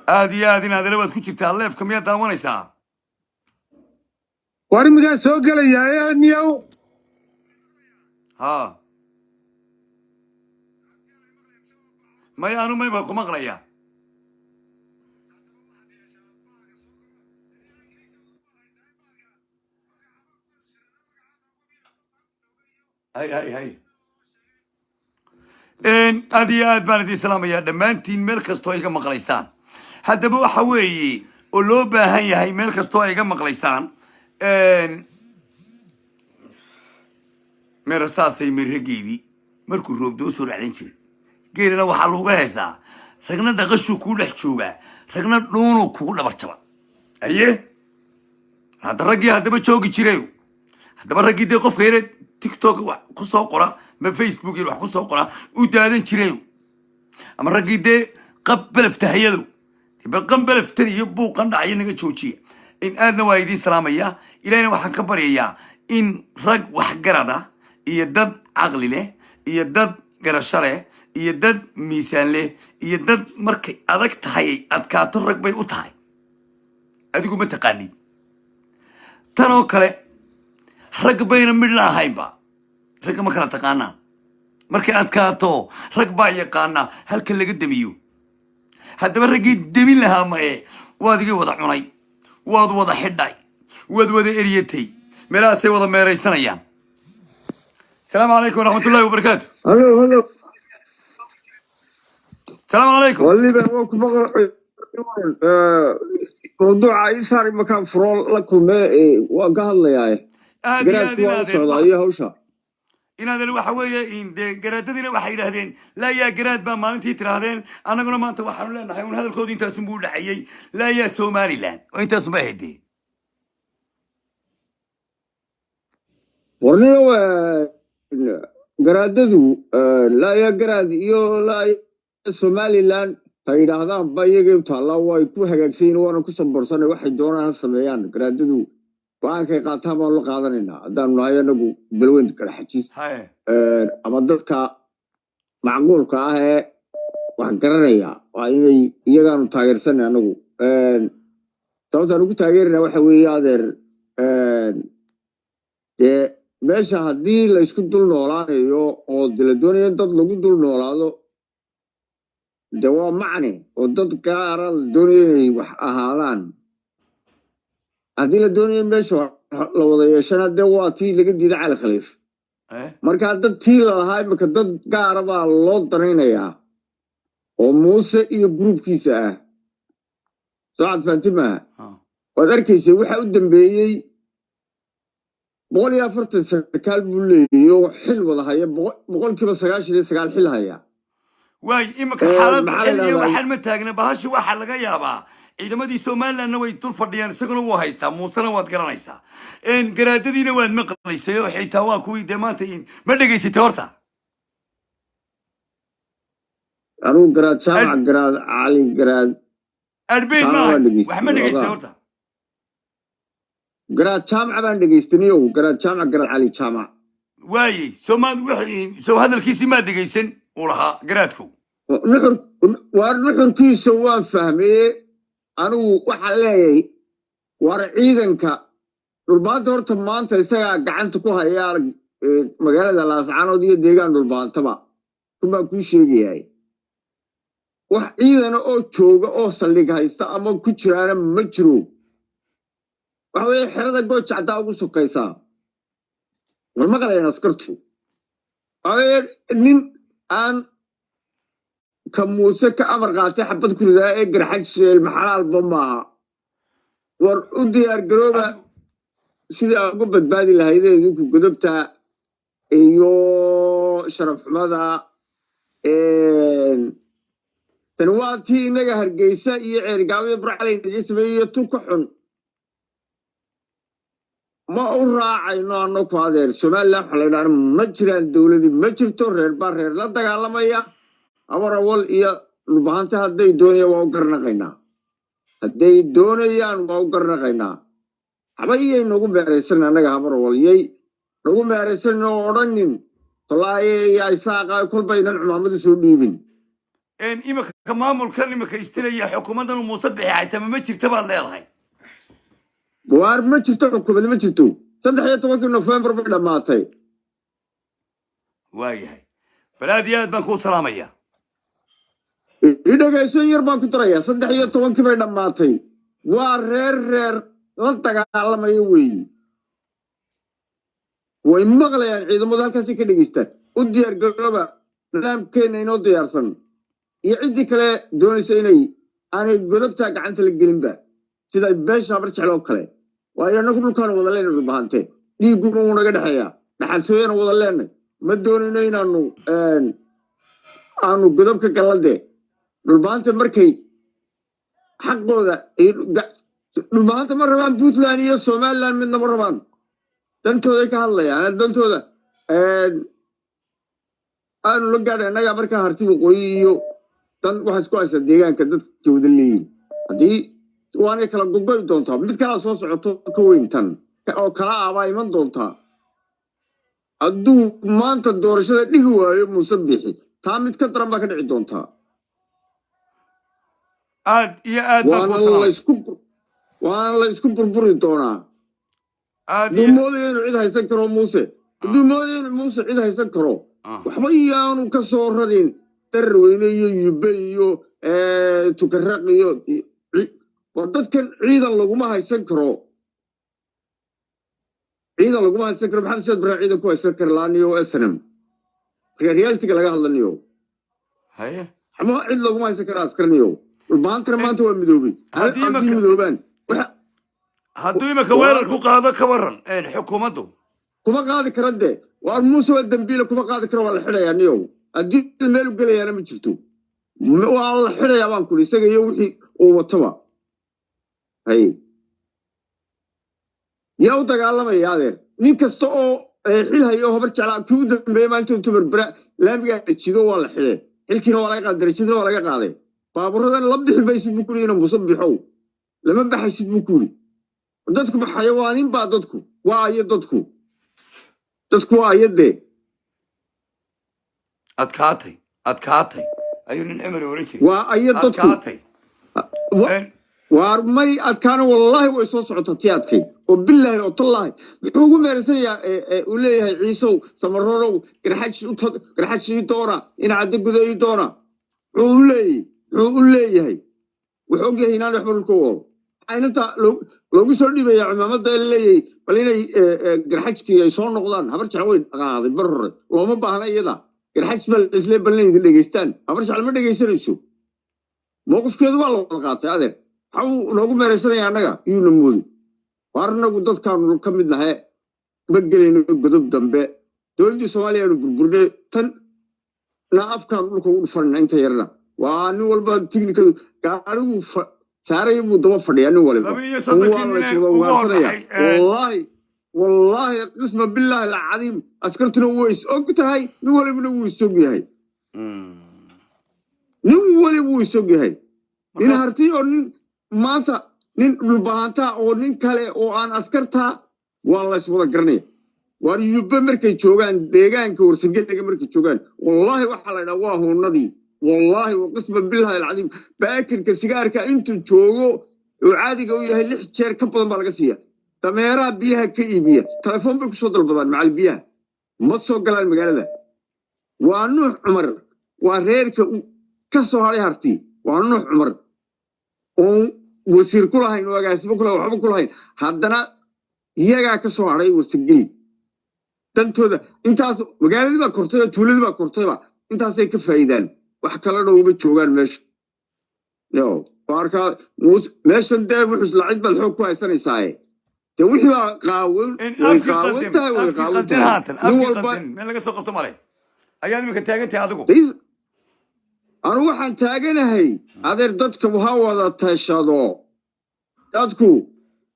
هذه هذه لبد كنت تعلف كم يدا وانا ساعة وري مكان سوق لي يا نيو ها ما يانو ما يبقى مغليا هاي أدي بلد الإسلام يا دمانتين ملك استويك مقليسان هذا بو حوي ولوبا هي ملك استويك مقليسان مرساسي مرجيدي مركو روب دو سور علين شيء غير لو حلوغا هيسا رغنا دغشو كو دخجوغا رغنا دونو كو دبرجبا ايه هذا رجي هذا بجوجي جيريو هذا رجي دي قف غير تيك توك كسو قرا ما فيسبوك يروح كسو قرا ودادن جيريو اما رجي دي قبل افتحيدو يبقى قبل افتري يبو قندعي نغا جوجيه ان ادنا وايدي سلاميا الهنا waxaan ka baryayaa in rag wax garada iyo dad aqli leh iyo dad garasho leh iyo dad miisaan leh iyo dad markay adag tahay adkaato rag bay u tahay adigu ma taqaanid tan oo kale rag bayna mid lahaynba rag ma kala taqaanaa markay adkaato rag baa yaqaana halka laga damiyo haddaba raggii damin lahaa maye waad iga wada cunay waad wada xidhay waad wada eriyatay meelahaasay wada meeraysanayaan السلام عليكم ورحمة الله وبركاته. هلو السلام عليكم. واللي بقولك موضوع عيسى مكان فرول لكم وقال لي هاي. إن هذا الوحوية إن جرادتنا وحيرهدين لا يا جراد بما أنتي تراهدين أنا قلنا ما أنت وحنا لنا هون هذا الكود أنت اسمه لحيي لا يا سومالي لان وأنت اسمه هدي. ورنيو جراددو لا يا جراد يو لا يا سومالي لان تايد هذا بايجي بتطلع ويكون هجاكسين وانا كسب برسانة واحد دونا هالسميان جراددو وأنا كي قاتها ما الله قادرنا دام لا ينقو بلوين كرحتيس أما ضدك معقول كاه وحقرنيا وإني يجانو تاجر سنة نقو تونا نقو تاجرنا وحوي هذا ده مش هدي لا يسكت دول نولان يو أو دلدوني أنت لقو دول نولانو دوا معني وضد كارا الدنيا وحالان هذه الدنيا مش لو يشنا دواتي لقد على الخليف مركا دد تيل هاي مركا دد قاربا لو درينيا وموسى iyo groupkiisa ah saad faantima wadarkiisa waxa u dambeeyay 140 sarkaal buu leeyahay xil wada haya 99 xil haya واي إما كحالات maxaa la حلية yidhahdaa وحال متاجنا بهاش واحد لقى يابا إذا ما دي سومان لأنه يطول فرديان سكنوا وهايستا موسنا واتقرانيسا إن قرادتنا واد مقليسا وحيتا واكوي دماتين ما دقيسي تورتا anuu garaad jaamac garaad cali garaad أربين jaamac waan ما وحما dhegaystay دقيسي ogaa تورتا garaad jaamac baan dhegaystaniyow garaad jaamac garaad cali jaamac واي سومان وحي سو هذا الكيسي ما دقيسن ولها قرادكو nuxur waa nuxurkiisa waan fahmeye anigu waxaa leeyahay war ciidanka dhulbaanta horta maanta isagaa gacanta ku haya magaalada laascaanood iyo deegaan dhulbaantaba kunbaan kuu sheegayahay wax ciidana oo jooga oo saldhig haysta ama ku jiraana ma jiro waxa weeye xerada gooja caddaa ugu sokaysaa war maqlayaan askartu waxa weeye nin aan ka muuse ka amar qaatay xabad ku ridaa ee garxaj sheel maxalaalba maaha war u diyaar garooba sidii aad uga badbaadi lahaydeen idinku godobta iyo sharaf xumada tani waa tii inaga hargeysa iyo ceergaawo iyo burcalay naga sameeyey tu ka xun ma u raacayno annaku adeer somalilan waxa la yidhaahda ma jiraan dowladii ma jirto reer baa reer la dagaalamaya abarawal iyo dhulbahanta hadday doonayaan waa u garnaqaynaa hadday doonayaan waa u garnaqaynaa haba iyay nagu meeraysan annaga habarawal yay nagu meeraysan oo odhanin tolaaye iyo isaaqa kolbaynan cumaamadu soo dhiibin إن إما كمامل كان إما كيستلي حكومة المصبح عايزة ما تشتغل الله يرحم waar ma jirto xukuumad ma jirto 13 November bay dhamaatay واي هاي بلاديات بنكون سلامية idhagayso yar baan ku darayaa 13 bay dhamaatay waa reer la dagaalamayo weey way maqlayaan ciidamada halkaas ka dhageystaan u diyaar garooba nidaamkeena inoo diyaarsan iyo cidii kale doonaysa inay aanay godobta gacanta la gelinba sida beesha barjeclo kale waayo anagu dhulkaan wada leenahay dhulbaante dhiiguna uu naga dhaxeeyaa dhaxaltooyana wada leenahay ma doonayno inaanu aanu godobka galade dhulbaante markay xaqooda dhulbaante ma rabaan Puntland iyo Somaliland midna ma rabaan dantooda ka hadlayaan dantooda aanu la gaadhay anaga markaa harti waqooyi iyo dan waxa isku haysta deegaanka dadka wada leeyihiin haddii waanay kala gogoy doontaa mid kala soo socoto ka weyntan oo kala aabaa iman doontaa hadduu maanta doorashada dhigi waayo muuse bixi taa mid ka daran baa ka dhici doontaa آد يا آد بنكون سلامية waana la isku burburi doonaa آد hadduu يا moodayo inuu cid haysan karo muuse hadduu moodayo inuu muuse cid haysan karo waxba iyaanu ka soo radin darweyne iyo yube iyo tukaraq iyo war dadkan ciidan laguma haysan karo maxamed saad barre ciidan ku haysan kara laaniyo snm realitiga laga hadlanayo هيا ama cid laguma haysan kara askarniyo dhulbaantana maanta waa midoobay هدي midoobaan هدو إما كوير كوكا كورن إن حكومته kuma qaadi kara de waa muuse waa dambiile kuma qaadi karo waa la xidhayaa niyow haddii meel u gelayaana ma jirto waa la xidhayaa baan kuli isaga iyo wixii uu wataba hay yaa u dagaalamaya adeer nin kasta oo xil hayo habar jeclaa kii u dambeeyey maalinta intuu berbera laamigaa jido waa la xidhay xilkiina waa laga qaaday darajadina waa laga qaaday baaburadan la bixi maysid buu kuli inuu muuse bixow lama baxaysid buu kuli dadku xayawaanin baa dadku waa ayo dadku waa ayade أتكاتي أيو نعمل وريكي waa ayo dadku أتكاتي waar may adkaana wallaahi way soo socotaa tii adkay oo bilaahi oo tallaahi wuxuu ugu meersanayaa uu leeyahay ciisow samarorow garxajii doona inacadda guday doona wuxuu u leeyahay wuxuu ogyahay inaan waxba dhulka wado aynanta loogu soo dhiibaya cimaamada leeyahay bal inay garxajkii ay soo noqdaan habar jecel way dhaqaaday bar hore looma baahna iyada garxaj bal isle balna idin dhegaystaan habar jecel ma dhegaysanayso mowqifkeedu waa la wada qaatay adeer waxaa noogu meeraysanaya annaga iyuuna moodi waar annagu dadkaanu ka mid nahay ma gelayno godob dambe dowladdii soomaaliya aanu burburnay tan لا أفكار لكم فرنا أنت يرنا وأنا والبا تكنيك قالوا ساري مدوا فرنا أنا والبا لما يصدق والله قسم بالله العظيم أسكرتنا ويس أقت هاي نولي من ويس سوقي هاي نولي ويس سوقي هاي إن هرتي أو ماتا نين البانتا أو نين كله أو أن أسكرتها والله سوى قرني واريوب مركي جوجان ديجان كورسنجل مركي جوجان والله وحلا نواه النذي والله وقسم بالله العظيم باكر كسيجار كأنتم جوجو وعادي قوي هاي ليش شير كبر بالقسية تميرا بيها كيبية تلفون بالكسود البضان مع البيها ما تسوق على المجال ده وانو عمر وغير كسو هاي هرتي وانو عمر وسير كلها هين وجالس بكلها وحب كلها هين هادنا هي كسو هاي وسجلي تنتودا انتاس مجال ده كورتوا تولد بقى كورتوا انتاس هيك فايدان وحكلا لو بتشوغان مش يو باركا ماشي ده وحش لعيب بالحب كويس انا ساي توحي قاول قاولتها من لقى سوق مالي ايام ما تاغنتي ادغو انا waxaan taaganahay adeer dadka waxa wada taashado dadku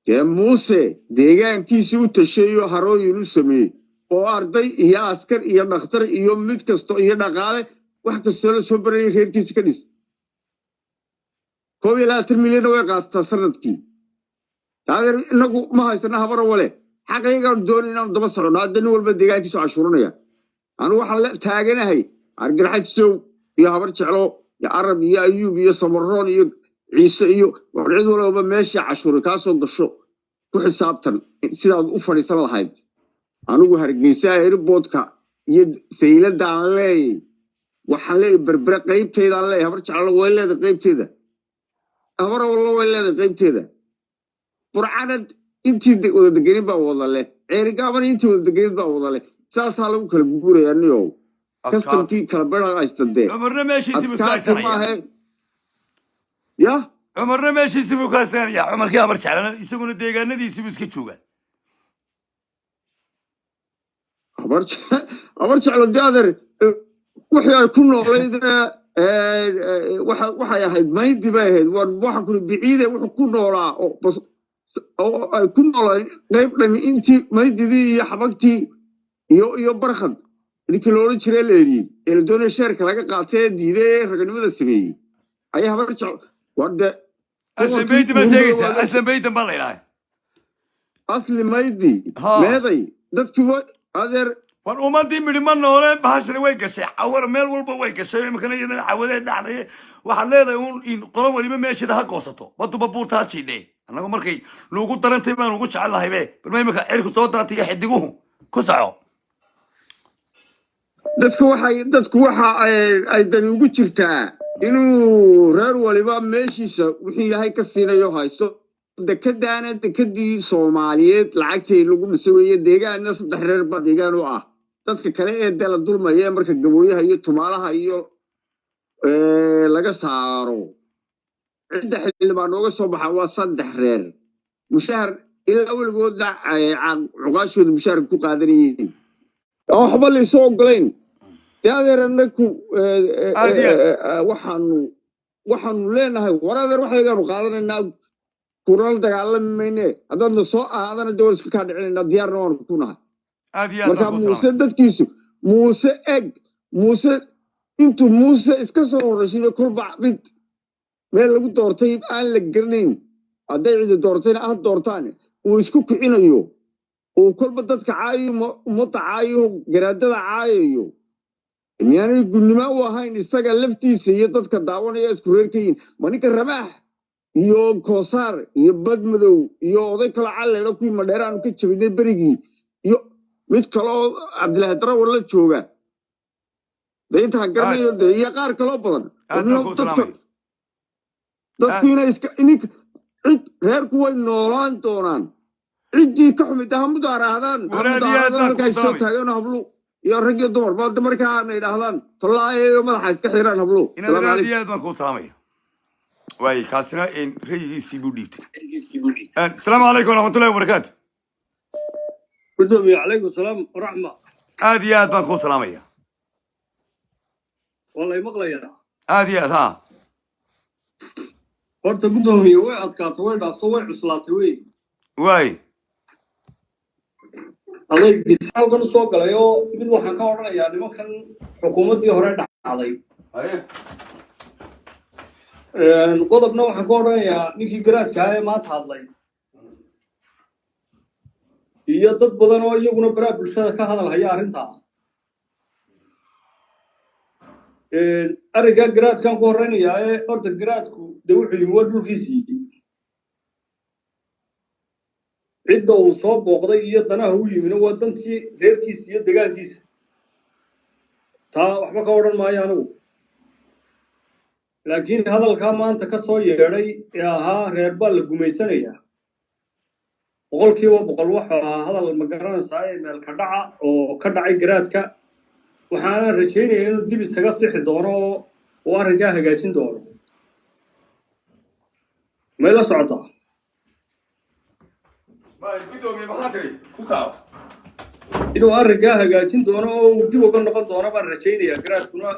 ee Muuse deegaankiisa u tashayo harooyin u sameeyay oo arday iyo askar iyo dhakhtar iyo mid kasto iyo dhaqaale wax kasto la soo baray reerkiisa ka dhis 1 milyan oo qaata sanadkii adeer inagu ma haysana habar wale xaqayga doonina daba socdo hadana walba deegaankiisa cashuuranaya anu waxaan la taaganahay argaraxayso يا هبر شعلو يا عرب يا أيوب يا سمرون يا عيسى يا وعيد ولا بمشي عشور كاسو قشو كحسابتن سيدا أوفر سنة هاي أنا وهرجيسا يربطك يد سيلة دعلي وحلي بربرة قريب تيدا عليه هبر شعلو ولا ده قريب تيدا هبر والله ولا ده قريب تيدا برعند أنتي وده قريب والله له عرقابن أنتي وده قريب والله له سالم كل بقول يعني يوم كاستنتي كلبرا استدى عمرنا ماشي سيبو كاسر يا عمرنا ماشي سيبو كاسر يا عمر كي أبرش على يسوون الدجاجة دي سيبو سكتشوجا أبرش على الجادر وحيا كنا غيرنا وحيا هيد ما يدي بهيد وحنا كنا بعيدة وحكونا ولا بس كنا غير لما أنتي ما يدي دي يا حبكتي يو برخد ninkii loo jiray leeyahay eldoon sheerka laga qaatay diiday raganimada sameeyay ayaa habar jecel wada aslan beeyda ma sheegaysa aslan beeyda ma leeyahay asli maydi meeday dadkii waa adeer war umadii midima noole bahashana way gashay awar meel walba way gashay imkana iyada cawadeed dhacday waxa leedahay in qolo waliba meeshada ha goosato waduba buurta jiidhay anagu markay loogu darantay baan ugu jecelahay be barnaamijka cirku soo daatay xidiguhu ku saco dadku waxa ay dan ugu jirtaa inuu reer waliba meeshiisa wixii ilaahay ka siinayo haysto dekadii Soomaaliyeed lacagtii lagu dhisay deegaanna 3 reer ba deegaan u ah dadka kale ee dala dulmaya marka gabooyaha iyo tumaalaha iyo laga saaro cid xilbaan uga soo baxa waa 3 reer mushahar ilaa waligood cuqaashooda mushahar ku qaadanayeen waxba la soo ogolayn taageer annagu waxaanu leenahay waradeer waxaynu qaadanaynaa kural dagaalamayne haddaadna soo aadana dowladka ka dhicinayna diyaarna waan ku nahay marka muuse dadkiisu muuse eg muuse intuu muuse iska soo horreysay kulba mid meel lagu doortay aan la garanayn hadday cidi doortayna ah doortaan uu isku kicinayo وكل بدك عايو متعايو جرادة عايو يعني قلنا وهاي نستقل لفتي سيدتك دعوانا يذكرين كين مانيك الرباح يو كوسار يبد مدو يو ذيك العالة لو كي مديران كتشبيني بريجي يو متكلو عبد الله ترى ولا تشوغا ديت هكذا يقار كلو بدن dadkiina iska inik cid reerku way noolaan doonaan cidii ka xumid ah mudaaraadaan markay soo taagan hablu iyo rag iyo dumar baad markaa ay dhahdaan tolaayo madaxa iska xiraan hablu inaad ma ku saamaya way kaasina in reeyiisi buu dhiibtay assalaamu alaykum wa rahmatullahi wa barakatuh ودومي عليكم السلام ورحمة aad iyo aad baan ku salaamaya والله مقليا هذه ها horta gudoomiye way adkaato way dhaafto way cuslaatay way واي aday bisaalkan soo galay oo mid waxaan ka oranayaa nimankan xukuumadii hore dhacday qodobna waxaan ka oranayaa ninkii garaadka ah ee maanta hadlay iyo dad badan oo iyaguna baraha bulshada ka hadal haya arrintaa ariga garaadkan ku horeynayaa ee horta garaadku de wuxuu yimi waa dhulkiisii cidda uu soo booqday iyo danaha u yimina waa dantii reerkiisa iyo degaankiisa taa waxba ka odhan maayo anigu laakiin hadalkaa maanta ka soo yeedhay ee ahaa reer baa la gumaysanayaa boqolkiiba boqol wuxuu ahaa hadal ma garanaysaa ee meel ka dhaca oo ka dhacay garaadka waxaana rajaynayaa inuu dib isaga sixi doono oo uu arrinkaa hagaajin doono may la socotaa inuu arrinkaa hagaajin doono oo uu dib uga noqon doono baan rajaynayaa garaadkuna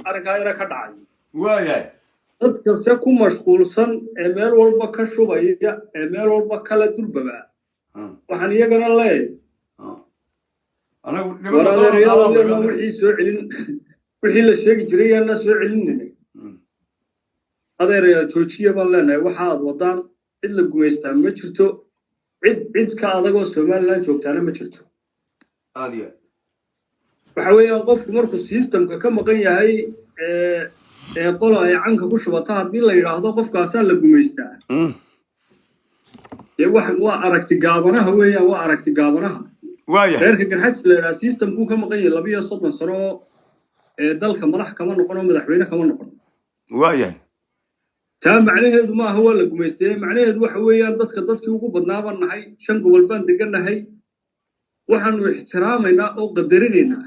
arrinkaa yara ka dhacay واي dadkase ku mashquulsan ee meel walba ka shubaya ee meel walba kala durbaba waxaan iyagana leeyahay war adeeryadan wixii soo celin wixii la sheegi jiray yaana soo celinayna adeeryaal joojiya baan leenahay waxa aad wadaan cid la gumaystaa ma jirto cid ka adagoo somaliland joogtaana ma jirto هذه waxa weeyaan qofku markuu systemka ka maqan yahay ee qola ay canka ku shubata haddii la yidhaahdo qofkaasaa la gumaystaa dee waa aragti gaabanaha weeyaan waa aragti gaabanaha واي reerka garxajis la yidhaha systemkuu ka maqan yahay 32 sano ee dalka madax kama noqon oo madaxweyne kama noqon واي taa macnaheedu maaha waa la gumaystay macnaheedu waxa weeyaan dadkii ugu badnaa baan nahay 5 gobol baan degannahay waxaanu ixtiraamaynaa oo qadarinaynaa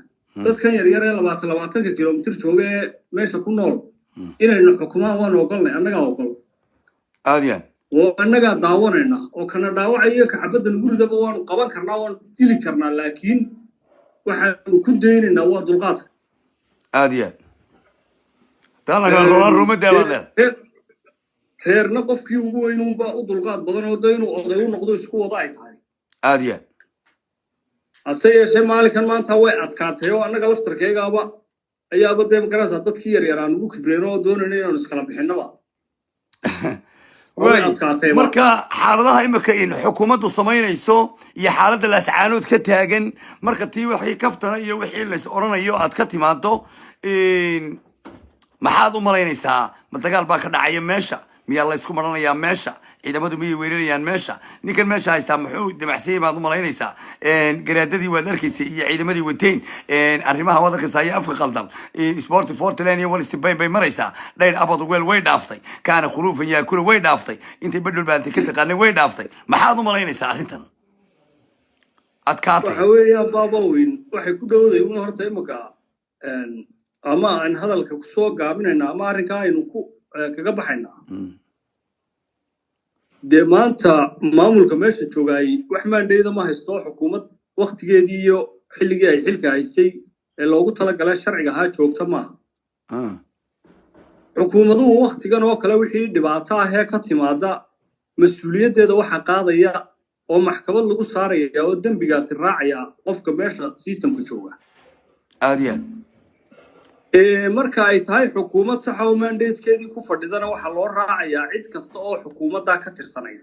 dadkan yaryar ee 20 kilomitir jooga ee meesha ku nool inaynu xukumaan waan ogolnay annagaa ogol هذه oo annagaa daawanaynaa oo kana dhaawacaya kaxabadda guridaba waanu qaban karnaa waan dili karnaa laakiin waxaanu ku daynaynaa waa dulqaadka هذه تانا كان روما دابا reerna qofkii ugu weynuunbaa u dulqaad badan oo dee inuu oday u noqdo isku wada ay tahay هذه hase yeeshee maalinkan maanta way adkaatay oo annaga laftarkaygaaba ayaaba dee magaraysaa dadkii yaryar aan ugu kibreen oo doonayna inaanu iskala bixinnaba way adkaatay marka xaaladaha imika in xukuumaddu samaynayso iyo xaaladda laascaanood ka taagan marka tii wixii kaftana iyo wixii lays oranayo aad ka timaado maxaad u malaynaysaa ma dagaal baa ka dhacaya meesha miyaa laysku maranayaa meesha ciidamadu miyay weerarayaan meesha ninkan meesha haystaa muxuu damacsanyay baad u malaynaysaa garaadadii waad arkaysay iyo ciidamadii wateen arrimaha waad arkaysaa iyo afka qaldan sporti fortland iyo walstibayn bay maraysaa dhayr abad weel way dhaaftay kaana khuluufan yaakula way dhaaftay intay badhul baantay ka taqaanay way dhaaftay maxaad u malaynaysaa arrintan adkaatay waxa weeyaan baabaweyn waxay ku dhowday una horta imika ama aan hadalka kusoo gaabinayna ama arrinkaa aynu ku kaga baxaynaa dee maanta maamulka meesha joogaay wax maandhayda ma haysto xukuumad waktigeedii iyo xilligii ay xilka haysay ee loogu talagalay sharciga ahaa joogta maaha xukuumaduhu waktigan oo kale wixii dhibaato ah ee ka timaada mas-uuliyaddeeda waxaa qaadaya oo maxkamad lagu saaraya oo dembigaasi raacaya qofka meesha systemka jooga aad marka ay tahay xukuumad sax oo mandatekeedii ku fadhidana waxaa loo raacayaa cid kasta oo xukuumadda ka tirsanaya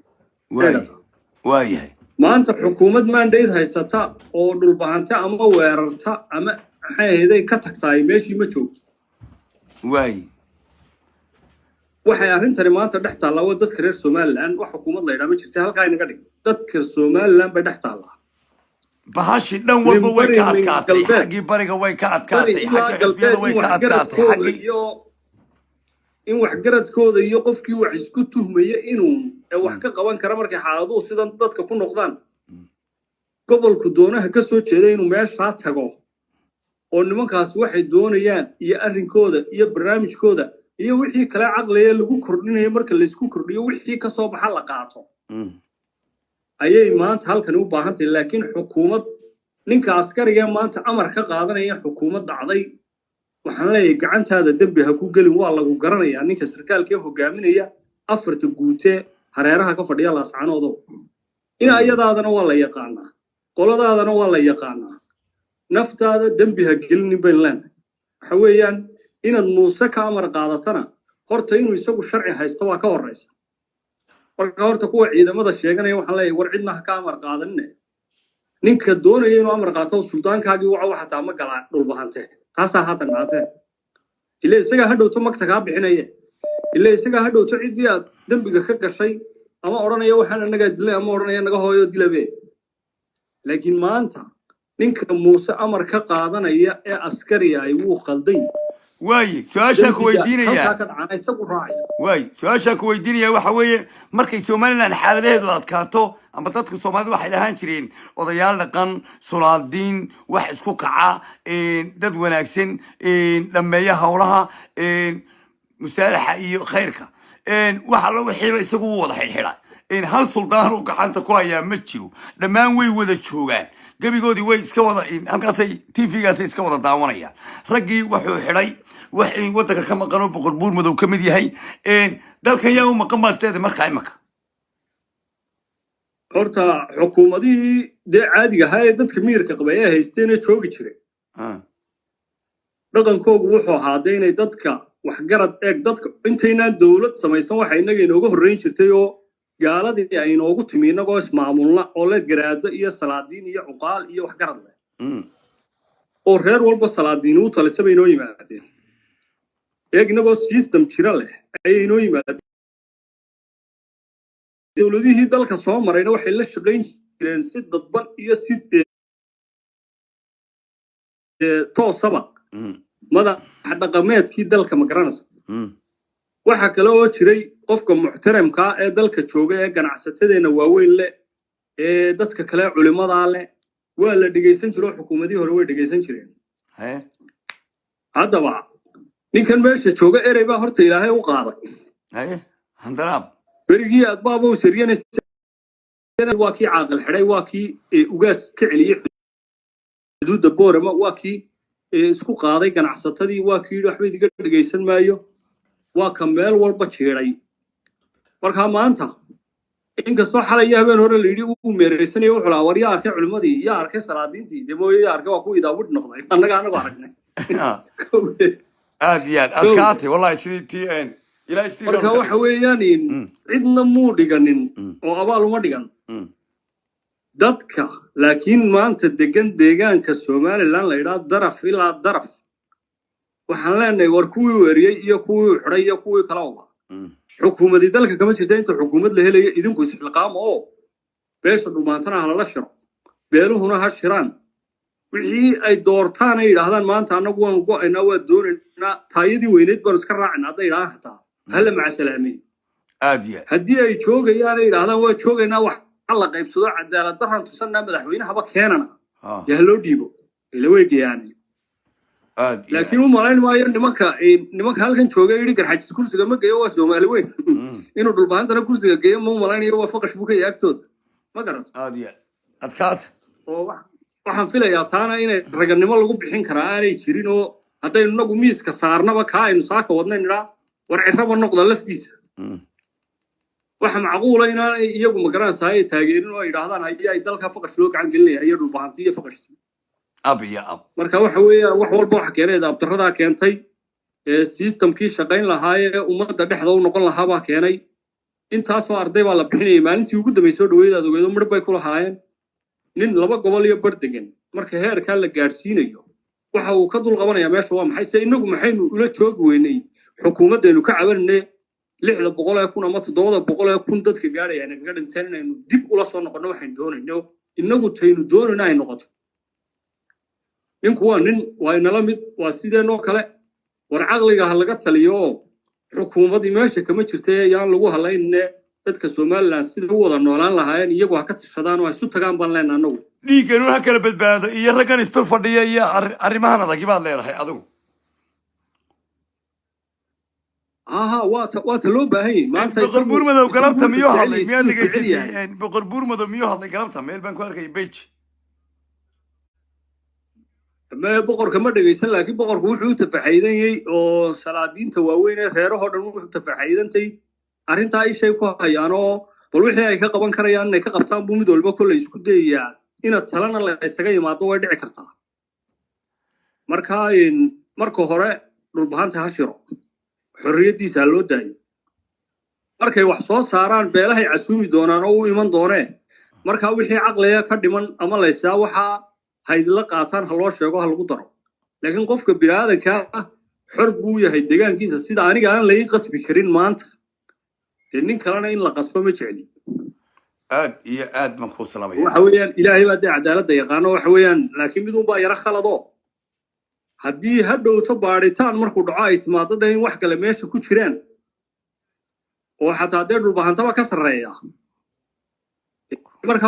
waayahay maanta xukuumad mandate haysata oo dhulbahanta ama weerarta ama maxay ahayd ka tagtaay meeshii ma joogto waxay arrintani maanta dhex taallaa waa dadka reer somaliland wax xukuumad la yidhaa ma jirta halkaa inaga dhig dadka somaliland bay dhex taallaa bahashi dhan walba way ka adkaatay xaggii bariga way ka adkaatay xaggii xisbiyada way ka adkaatay xaggii in waxgaradkooda iyo qofkii wax isku tuhmaya inuu wax ka qaban kara markay xaaladuhu sidan dadka ku noqdaan gobolku doonaha ka soo jeeda inuu meeshaa tago oo nimankaas waxay doonayaan iyo arrinkooda iyo barnaamijkooda iyo wixii kale caqliga lagu kordhinayo marka la isku kordhiyo wixii ka soo baxa la qaato ayay maanta halkan u baahan tahay laakiin xukuumad ninka askariga maanta amar ka qaadanaya xukuumad dhacday waxaan leeyahay gacantaada dembi ha ku gelin waa lagu garanayaa ninka sarkaalkee hogaaminaya afarta guutee hareeraha ka fadhiya laascanoodo in ayadaadana waa la yaqaanaa qoladaadana waa la yaqaanaa naftaada dembi ha gelinin bayn leenahay waxa weeyaan inaad muuse ka amar qaadatana horta inuu isagu sharci haysto waa ka horraysa marka horta kuwa ciidamada sheeganaya waxaan leeyahay war cidna ha ka amar qaadanine ninka doonaya inuu amar qaato suldaankaagii waxa xataa ma galaa dhulbahante taasaa hadda dhaatee ilaa isagaa hadhowto magta kaa bixinaya ilaa isagaa hadhowto ciddii aad dembiga ka gashay ama odhanaya waxaan annagaa dilay ama odhanaya naga hooyo dilabe laakiin maanta ninka muuse amar ka qaadanaya ee askariga ay wuu qaldan واي سؤال كويدينيا واي سؤال كويدينيا waxa weeye markay Soomaaliland xaaladeedu adkaato ama dadka Soomaalida waxay lahaan jireen odayaal dhaqan sulaadiin wax isku kaca dad wanaagsan dhameeya hawlaha musaalaxa iyo khayrka waxa la wixii isagu wada xidhay hal suldaan oo gacanta ku haya ma jiro dhamaan way wada joogaan gabigoodii way iska wada halkaasay TV-gaas iska wada daawanayaan raggii wuxuu xidhay waxay waddanka ka maqano boqor buur madow ka mid yahay dalkan yaa u maqan baasteeda markaa imaka horta xukuumadii dee caadiga ahaa ee dadka miyirka qabay ee haysteen ee joogi jiray dhaqankoogu wuxuu ahaaday inay dadka waxgarad eeg dadka intaynaan dowlad samaysan waxa inaga inooga horreyn jirtay oo gaaladii ay inoogu timi inagoo ismaamulna oo la garaado iyo salaadiin iyo cuqaal iyo waxgarad leh oo reer walba salaadiin u talisaba inoo yimaadeen eeg inagoo system jira leh ayay inoo yimaadeen dowladihii dalka soo marayna waxay la shaqayn jireen si dadban iyo si toosaba madaxa dhaqameedkii dalka ma garanaysa waxa kale oo jiray qofka muxtaramka ee dalka jooga ee ganacsatadeena waaweyn leh ee dadka kale culimada leh waa la dhigeysan jiro xukuumadii hore way dhigeysan jireen haddaba ninkan meesha jooga erey baa horta ilaahay u qaaday handaraab berigii aad baaba u saryanaysa waa kii caaqil xidhay waa kii ugaas ka celiyey xuduudda boorama waa kii isku qaaday ganacsatadii waa kii waxba idiga dhegeysan maayo waa ka meel walba jiiday marka maanta inkastoo xalay habeen hore la yidhi uu meereysanayo wuxuu lahaa war yaa arkay culimadii yaa arkay salaadiintii dee mooye yaa arkay waa ku idaawid noqday annaga aragnay aad iyo aad adkaatay wallahi sidii tii ilaa istii marka waxa weeyaan cidna muu dhiganin oo abaal uma dhigan dadka laakiin maanta degan deegaanka Somaliland la yiraahdo daraf ilaa daraf waxaan leenahay war kuwii weeriyay iyo kuwii xidhay iyo kuwii kala wada xukuumadii dalka kama jirta inta xukuumad la helayo idinku isxilqaam oo beesha dhumaantana hala shiro beeluhuna ha shiraan wixii ay doortaan ay yiraahdaan maanta anagu waan go'aynaa waa doonaynaa taayadii weyneed baan iska raacinaa hadday yiraahdaan hataa hala maca salaamay aadiya haddii ay joogayaan ay yiraahdaan waa joogaynaa wax la qaybsado cadaalad darran tusanaa madaxweynahaba keenana yaa loo dhiibo ila weegayaan laakiin u malayn maayo nimanka halkan jooga yidhi garxajis kursiga ma geeyo waa Soomaali weyn inuu dhulbaantana kursiga geeyo ma malaynayo waa faqash buu ka yaagtooda ma garato aadiya adkaat oo waxaan filayaa taana inay raganimo lagu bixin karaa aanay jirin oo haddaynu inagu miiska saarnaba kaa aynu saaka wadnayn idhaa war cirraba noqda laftiisa waxa macquula inaanay iyagu ma garanaysaa ay taageerin oo ay yidhaahdaan haddii ay dalka faqash loo gacan gelinaya iyo dhulbaanti iyo faqashti marka waxa weeyaan wax walba waxa keenay abdarrada keentay systemkii shaqayn lahaa ee ummadda dhexda u noqon lahaa baa keenay intaasoo arday baa la bixinayay maalintii ugu dambeysay oo dhaweyd aad ogeedo midh bay ku lahaayeen nin laba gobol iyo bar degan marka heerkaa la gaadhsiinayo waxa uu ka dul qabanayaa meesha waa maxay se inagu maxaynu ula joogi weynay xukuumaddaynu ka cabanay 600,000 ama 700,000 dadka gaadhaya naga dhinteen inaynu dib ula soo noqono waxaan doonayno inagu taynu doonayna ay noqoto ninku waa nin waa inala mid waa sideenoo kale war caqliga ha laga taliyo xukuumadii meesha kama jirtay yaan lagu halaynne dadka Somaliland sida u wada noolaan lahaayeen iyagu ha ka tashadaan oo isu tagaan baan leenahay anagu dhiiganu ha kala badbaado iyo raggan istul fadhiya iyo arrimahan adag baad leedahay adigu waa loo baahan yahay maanta boqor buur madow galabta miyuu hadlay miyaad dhegaysatay boqor buur madow miyuu hadlay galabta meel baan ku arkay page ما بقر كما دغيسن laakiin boqorku wuxuu tafaxaydanayay oo salaadiinta waaweyn ee reeraha dhan wuxuu tafaxaydantay arinta ay shay ku hayaano bal wixii ay ka qaban karayaan inay ka qabtaan buu mid walba kulay isku dayaa ina talana la isaga yimaado way dhici kartaa marka hore dhulbaanta ha shiro xorriyadiisa loo daayo markay wax soo saaraan beelahay casuumi doonaan oo u iman doonee marka wixii caqliga ka dhiman ama la isaa waxa hayd la qaataan ha loo sheego ha lagu daro laakiin qofka bini'aadanka xor buu yahay deegaankiisa sida aniga aan la ii qasbi karin maanta nin kalena in la qasbo ma jecli aad ma ku salaamay waxa weeyaan ilaahay baa cadaaladda yaqaano waxa weeyaan laakiin mid uu baa yara khalado haddii hadhowto baadhitaan markuu dhaco ay timaado in wax kale meesha ku jiraan oo xataa dee dhulbahantaba ka sarreeya marka